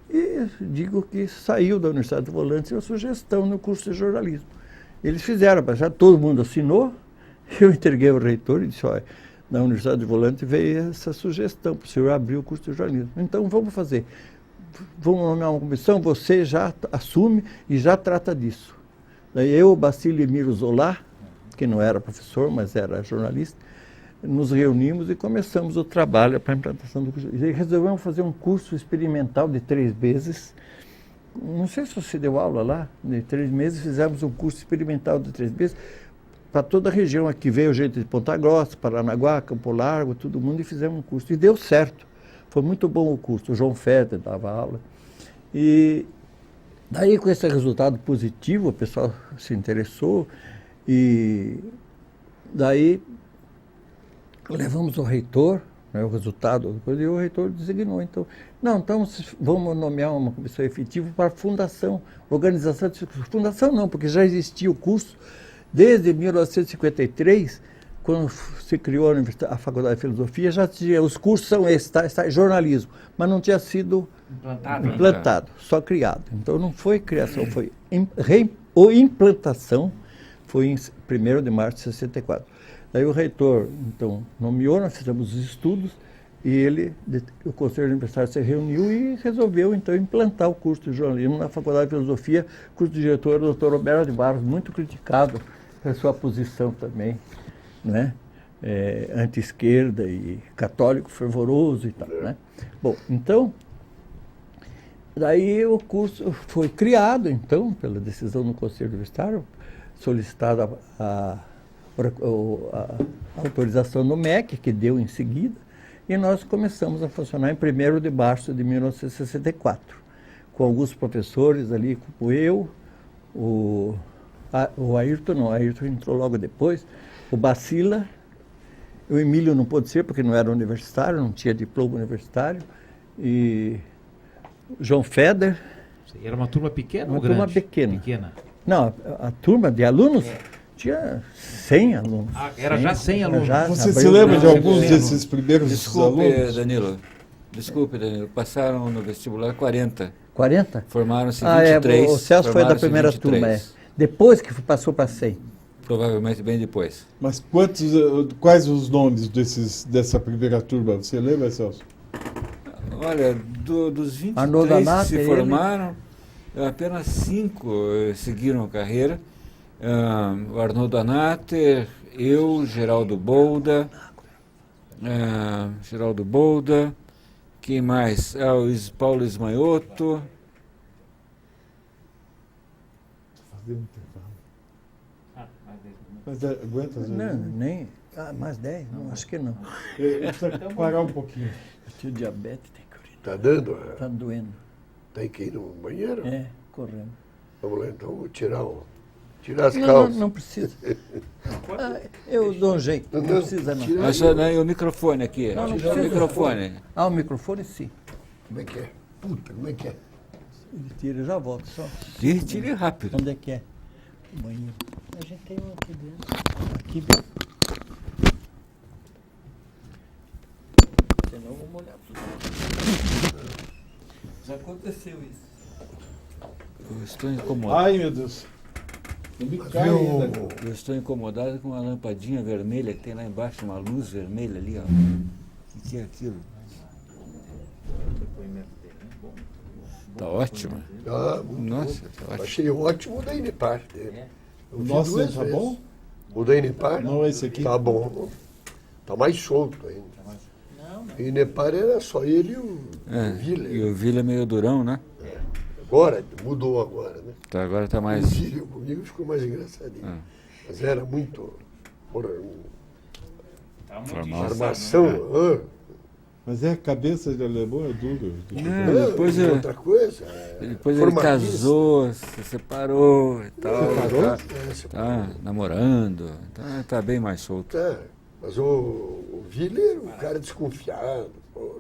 e digo que saiu da Universidade de Volantes a sugestão no curso de jornalismo. Eles fizeram abaixo, todo mundo assinou, eu entreguei ao reitor e disse, olha, na Universidade de Volante veio essa sugestão para o senhor abrir o curso de jornalismo. Então, vamos fazer. Vamos nomear uma comissão, você já assume e já trata disso. Daí eu, Bacilo e Miro Zola, que não era professor, mas era jornalista, nos reunimos e começamos o trabalho para a implantação do curso. E resolvemos fazer um curso experimental de 3 meses. Não sei se você deu aula lá, de 3 meses, fizemos um curso experimental de 3 meses, para toda a região aqui, veio gente de Ponta Grossa, Paranaguá, Campo Largo, todo mundo, e fizemos um curso. E deu certo. Foi muito bom o curso. O João Feder dava aula. E daí, com esse resultado positivo, o pessoal se interessou. E daí, levamos ao reitor, né, o resultado, depois, e o reitor designou. Então, então vamos nomear uma comissão efetiva para a fundação, organização de fundação não, porque já existia o curso. Desde 1953, quando se criou a Faculdade de Filosofia, já tinha, os cursos são esses, jornalismo, mas não tinha sido implantado, só criado. Então não foi criação, foi implantação, foi em 1º de março de 64. Daí o reitor, então, nomeou, nós fizemos os estudos, e o Conselho Universitário se reuniu e resolveu, então, implantar o curso de jornalismo na Faculdade de Filosofia. O curso de diretor do Dr. Roberto de Barros, muito criticado pela sua posição também, né? Anti-esquerda e católico fervoroso e tal, né? Bom, então, daí o curso foi criado, então, pela decisão do Conselho Universitário, solicitada a autorização do MEC, que deu em seguida, e nós começamos a funcionar em 1º de março de 1964, com alguns professores ali, como eu, o Ayrton não, o Ayrton entrou logo depois, o Bacila, o Emílio não pôde ser porque não era universitário, não tinha diploma universitário, e João Feder. Era uma turma pequena Uma ou grande? turma pequena. Pequena. Não, a turma de alunos tinha 100 alunos. Ah, era já 100 era alunos. já Você se abriu- lembra de não, alguns sim. desses primeiros Desculpe, alunos? Danilo. Desculpe, Danilo. Passaram no vestibular 40. 40? Formaram-se Ah, é, 23. o Celso foi da formaram-se primeira 23. turma, é. Depois que passou para 100. Provavelmente bem depois. Mas quais os nomes dessa primeira turma? Você lembra, Celso? Olha, dos 23 Arnoldo que Anater, se ele- formaram, apenas 5 seguiram a carreira. O Arnoldo Anater, eu, Geraldo Bolda, quem mais? O Paulo Ismaioto. Fazer um intervalo. Mas aguenta, Zé? Não, nem. Ah, mais 10? Não, acho que não. Precisa parar um pouquinho. Eu tinha diabetes, tem que urinar. Tá dando? Tá doendo. Tem que ir no banheiro? É, correndo. Vamos lá, então, vou tirar as Não, calças. não precisa. Ah, eu dou um jeito, não Não, precisa não. tira- Mas só, né, o microfone aqui. Não, não o precisa. microfone. Ah, o microfone sim. Como é que é? Puta, como é que é? Ele tira, eu já volto só. Tire rápido. Onde é que é? O banheiro. A gente tem um aqui dentro. Aqui dentro. Senão eu vou molhar tudo. Já aconteceu isso. Eu estou incomodado. Ai, meu Deus. Não me cai Viu? ainda. Eu estou incomodado com uma lampadinha vermelha que tem lá embaixo, uma luz vermelha ali, ó. O que é aquilo? Tá ótimo. Ah, muito Nossa, bom. tá ótimo. Achei ótimo o da Inepar. Eu O vi nosso duas tá vezes. bom? O da Inepar? Não, esse aqui. Tá bom. Tá mais solto ainda. E Inepar era só ele e o Vila. E o Vila é meio durão, né? Agora, mudou agora, né? Tá, agora tá O mais. Vila comigo ficou mais engraçadinho. Ah. Mas era muito... Porra, Tá muito Formal. engessado, armação. né? Mas é a cabeça de alemão é duro. Não, depois, é outra coisa. depois ele Formalista. casou, se separou e tal. Separou? Tá, É, separou. tá namorando. Tá bem mais solto. Tá, mas o Vila era um cara desconfiado. Porra.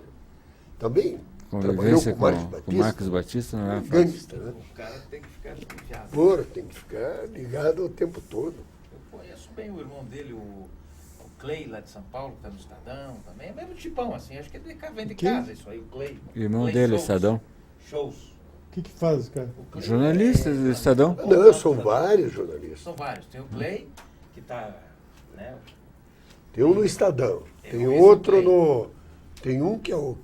Também trabalhou Convivência com o Marcos com o Batista. Marcos Batista não é fácil. Gangster, né? O cara tem que ficar desconfiado. Porra, tem que ficar ligado o tempo todo. Eu conheço bem o irmão dele, o Clay, lá de São Paulo, que tá no Estadão também. É mesmo tipão, assim. Acho que ele vem de Quem? casa, isso aí, o Clay. Irmão Clay dele, Shows. Estadão. Shows. O que faz, cara? O Clay Jornalista do Estadão. Não, são vários jornalistas. São vários. Tem o Clay, que tá, né? Tem um no Estadão, tem esse outro Clay. no... Tem um que é o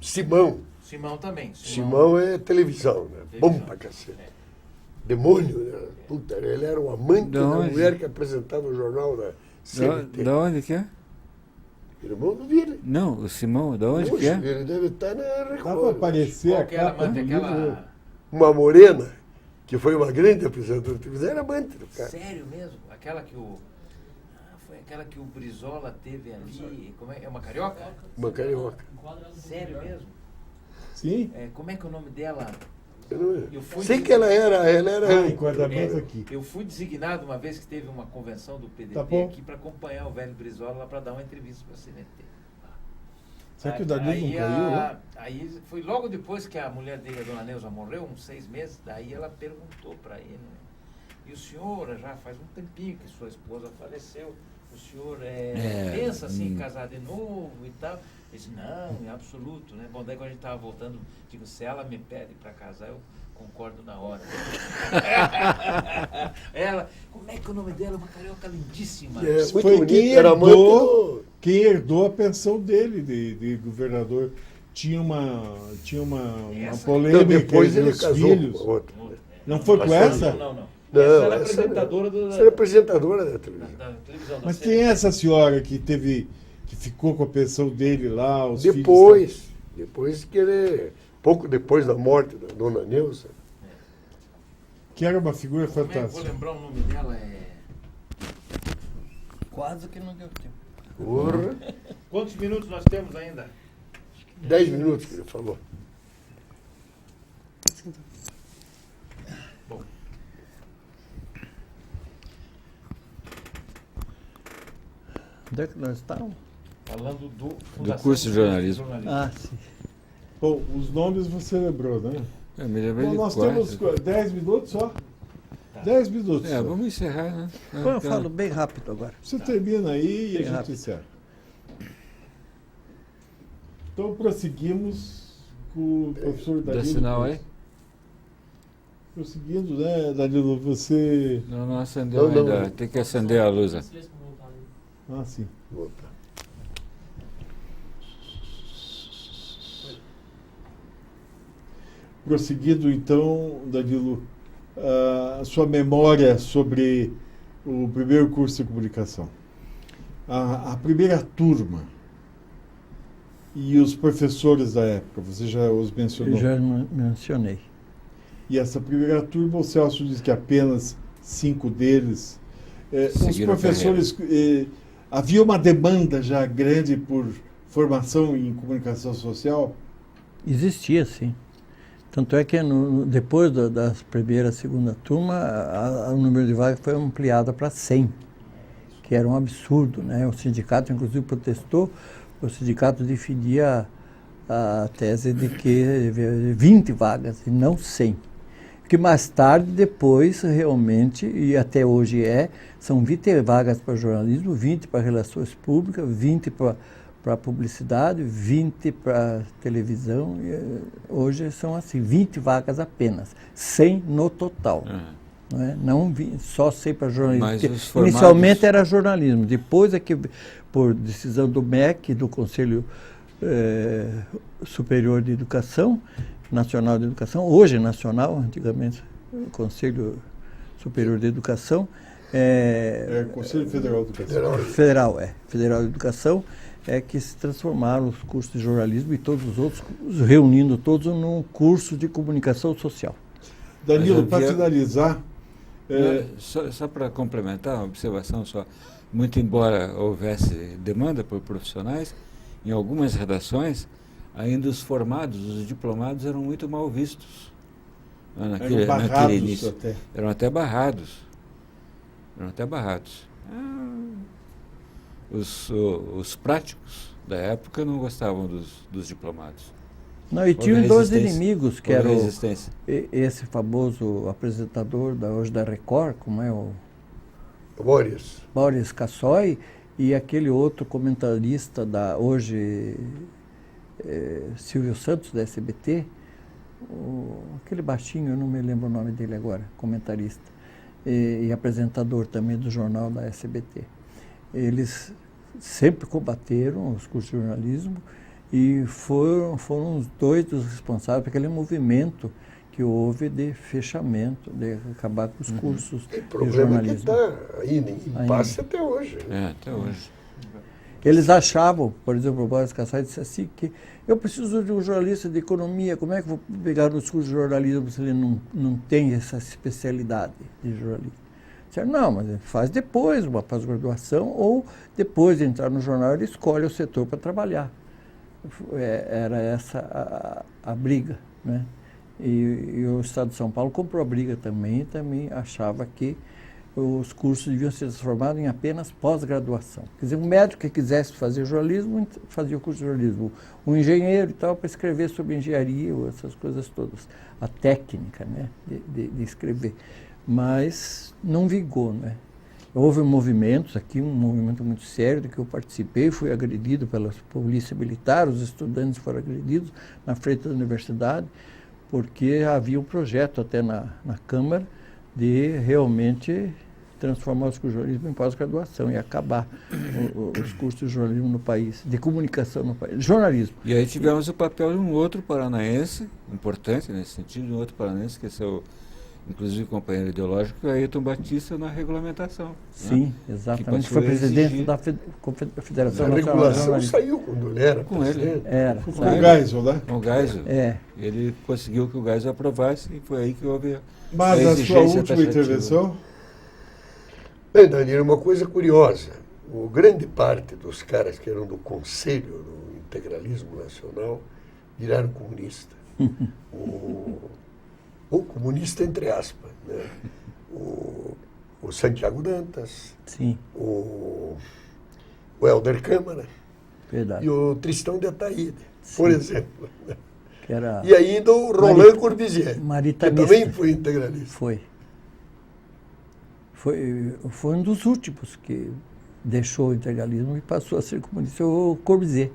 Simão. Simão também. Simão é televisão, né? Bom Televisão. pra cacete. Demônio, né? Puta, ele era o amante Da da onde? mulher que apresentava o jornal da CNT. Da onde que é? Irmão do Vila. Não, o Simão, da onde que Puxa, é? ele deve estar na Dá pra Record. aparecer Qual a que era, capa do mano? livro. Aquela... Uma morena, que foi uma grande apresentadora de televisão, era amante do cara. Sério mesmo? Aquela que o... foi aquela que o Brizola teve ali... Como é uma carioca? Uma carioca. Sério mesmo? Sim? Como é que é o nome dela? Eu não- Eu fui Sei de- que ela era Ah, enquadramento aqui. Eu fui designado uma vez que teve uma convenção do PDT Tá bom. aqui para acompanhar o velho Brizola lá para dar uma entrevista para a CNT. Será que o Danilo não caiu, né? Aí foi logo depois que a mulher dele, a dona Neuza, morreu, uns 6 meses, daí ela perguntou para ele, né? E o senhor, já faz um tempinho que sua esposa faleceu, o senhor pensa assim em casar de novo e tal? Ele disse, não, em absoluto, né? Bom, daí quando a gente estava voltando, digo, se ela me pede para casar, eu concordo na hora. Ela, como é que é o nome dela? Uma carioca lindíssima. É, muito Foi bonito, quem era amante herdou, do... quem herdou a pensão dele de governador. Tinha uma Essa? polêmica Não, depois entre ele os casou filhos. com outra. Não foi com Mas essa? Não. Não, Essa era a essa apresentadora Você era apresentadora da televisão. da televisão. Mas da quem é CNT. essa senhora que ficou com a pensão dele lá? Os Depois que ele... Pouco depois da morte da dona Neuza, que era uma figura Como é que eu vou fantástica. lembrar o nome dela? Quase que não deu tempo. porra, Quantos minutos nós temos ainda? 10 minutos que ele falou. Bom, Onde é que nós estávamos? falando do curso de jornalismo. Ah, sim. Bom, os nomes você lembrou, né? Eu me lembrei Bom, de nós quatro. temos 10 minutos só. 10 minutos. É, só. vamos encerrar, né? Bom, eu falo bem rápido agora. Você termina aí e a Bem gente rápido. encerra. Então prosseguimos com o professor Dá Danilo. sinal aí? Prosseguindo, né, Danilo, você... Não acendeu Não, ainda. não. Tem que acender a luz. Ah, sim. Opa. Prosseguindo, então, Danilo, a sua memória sobre o primeiro curso de comunicação. A primeira turma e os professores da época, você já os mencionou. Eu já mencionei. E essa primeira turma, o Celso diz que apenas 5 deles. Os Seguiram a professores, havia uma demanda já grande por formação em comunicação social? Existia, sim. Tanto é que depois das primeira e segunda turma, o número de vagas foi ampliado para 100, que era um absurdo, né? O sindicato, inclusive, protestou. O sindicato defendia a tese de que 20 vagas e não 100. Que mais tarde, depois, realmente, e até hoje são 20 vagas para jornalismo, 20 para relações públicas, 20 para publicidade, 20 para televisão. E hoje são assim, 20 vagas apenas, 100 no total. Não é? Não só 100 para jornalismo. Mas Porque os formados... inicialmente era jornalismo, depois é que, por decisão do MEC, do Conselho Superior de Educação, Nacional de Educação, hoje nacional, antigamente o Conselho Superior de Educação, Conselho Federal de Educação. Federal de Educação, que se transformaram os cursos de jornalismo e todos os outros, reunindo todos num curso de comunicação social. Danilo, Mas para havia- finalizar, Só para complementar, uma observação só. Muito embora houvesse demanda por profissionais, em algumas redações, ainda os formados, os diplomados, eram muito mal vistos. Naquele barrados início. até. Eram até barrados. Os práticos da época não gostavam dos diplomados. Não, e Houve tinham dois resistência. inimigos, que Houve era resistência. esse famoso apresentador hoje da Record, como é o Boris Cassoi, e aquele outro comentarista hoje, Silvio Santos, da SBT, aquele baixinho, eu não me lembro o nome dele agora, comentarista, e apresentador também do jornal da SBT. Eles sempre combateram os cursos de jornalismo e foram os dois dos responsáveis por aquele movimento que houve de fechamento, de acabar com os cursos Tem de problema que jornalismo. está aí em passe até hoje. Até hoje. Eles achavam, por exemplo, o Boris Cassai disse assim, que eu preciso de um jornalista de economia, como é que eu vou pegar nos cursos de jornalismo se ele não tem essa especialidade de jornalismo? Disseram, não, mas ele faz depois uma pós-graduação ou depois de entrar no jornal ele escolhe o setor para trabalhar. Era essa a briga, né? E o Estado de São Paulo comprou a briga também e também achava que os cursos deviam ser transformados em apenas pós-graduação. Quer dizer, um médico que quisesse fazer jornalismo, fazia o curso de jornalismo. Um engenheiro e tal, para escrever sobre engenharia, essas coisas todas. A técnica, né, de escrever. Mas não vingou, né? Houve movimentos aqui, um movimento muito sério de que eu participei, fui agredido pela polícia militar, os estudantes foram agredidos na frente da universidade, porque havia um projeto até na Câmara de realmente transformar os cursos de jornalismo em pós-graduação e acabar os cursos de jornalismo no país, de comunicação no país, jornalismo. E aí tivemos o papel de um outro paranaense, importante nesse sentido, de um outro paranaense, que é seu, inclusive, companheiro ideológico, que é Ayrton Batista, na regulamentação. Sim, né? exatamente. Que Foi passou a presidente exigir- da Federação A Nacional de regulação Jornalismo. saiu quando ele era Com ele. presidente. Era, Com sabe? o Geisel, né? Com o Geisel. Ele conseguiu que o Geisel aprovasse e foi aí que houve Mas a a sua exigência última taxativa. intervenção? Bem, Danilo, uma coisa curiosa. Grande parte dos caras que eram do Conselho do Integralismo Nacional viraram comunista. Ou comunista entre aspas. Né? O Santiago Dantas, Sim, o Helder Câmara verdade. e o Tristão de Ataíde, por exemplo. que era E ainda o Roland Corbusier, que maritanista. também foi integralista. Foi um dos últimos que deixou o integralismo e passou a ser comunista, o Corbusier.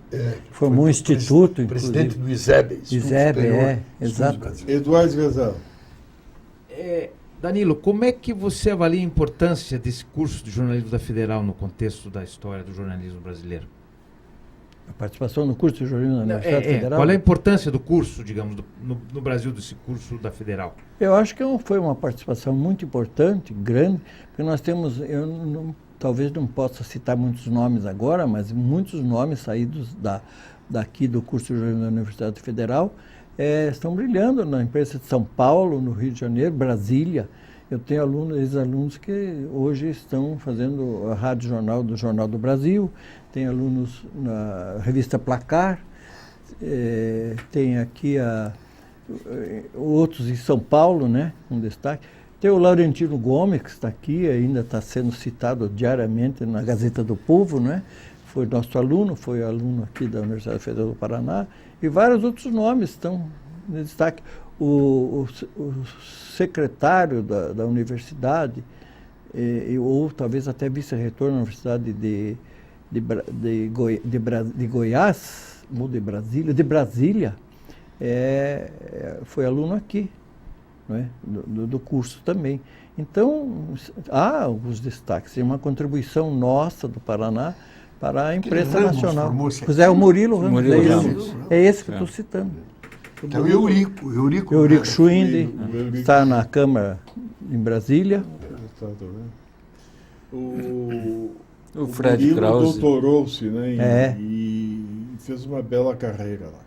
Formou um instituto, presidente inclusive. do ISEB. ISEB, exato. Eduardo Vezal. Danilo, como é que você avalia a importância desse curso de jornalismo da Federal no contexto da história do jornalismo brasileiro? A participação no curso de jornalismo da Universidade Federal? Qual é a importância do curso, digamos, no Brasil, desse curso da Federal? Eu acho que foi uma participação muito importante, grande, porque nós temos, talvez não possa citar muitos nomes agora, mas muitos nomes saídos daqui do curso de jornalismo da Universidade Federal estão brilhando na imprensa de São Paulo, no Rio de Janeiro, Brasília. Eu tenho ex-alunos que hoje estão fazendo a Rádio Jornal do Jornal do Brasil, tem alunos na revista Placar, tem aqui outros em São Paulo, né, com destaque. Tem o Laurentino Gomes, que está aqui, ainda está sendo citado diariamente na Gazeta do Povo, né? Foi nosso aluno, foi aluno aqui da Universidade Federal do Paraná, e vários outros nomes estão em destaque. O secretário da universidade, ou talvez até vice-reitor da Universidade de Goiás, ou de Brasília, foi aluno aqui, não é? do curso também. Então, há alguns destaques, é uma contribuição nossa do Paraná para a imprensa nacional. José Murilo Ramos, é esse que eu estou citando. É o Eurico Schwinde, está na Câmara em Brasília. O Fred Krause doutorou-se, né, e fez uma bela carreira lá.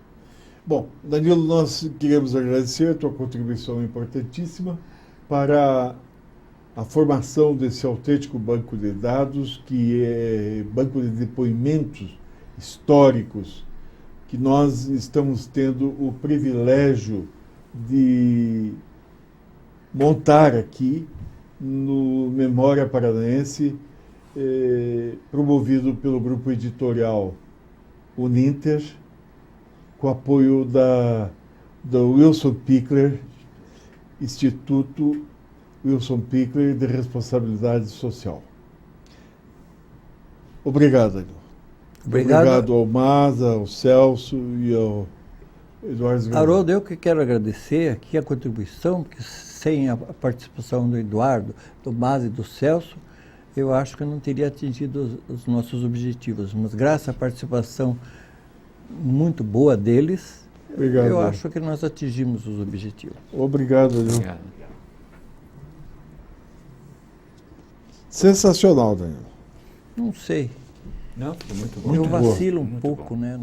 Bom, Danilo, nós queremos agradecer a tua contribuição importantíssima para a formação desse autêntico banco de dados, que é banco de depoimentos históricos, que nós estamos tendo o privilégio de montar aqui no Memória Paranaense, promovido pelo grupo editorial Uninter, com apoio do Wilson Pickler, Instituto Wilson Pickler de Responsabilidade Social. Obrigado, Danilo. Obrigado ao Maza, ao Celso e ao Eduardo. Haroldo, eu que quero agradecer aqui a contribuição, porque sem a participação do Eduardo, do Maza e do Celso, eu acho que eu não teria atingido os nossos objetivos. Mas graças à participação muito boa deles, eu acho que nós atingimos os objetivos. Obrigado, Danilo. Sensacional, Danilo. Não sei. Não, foi muito bom. Eu vacilo um pouco, né?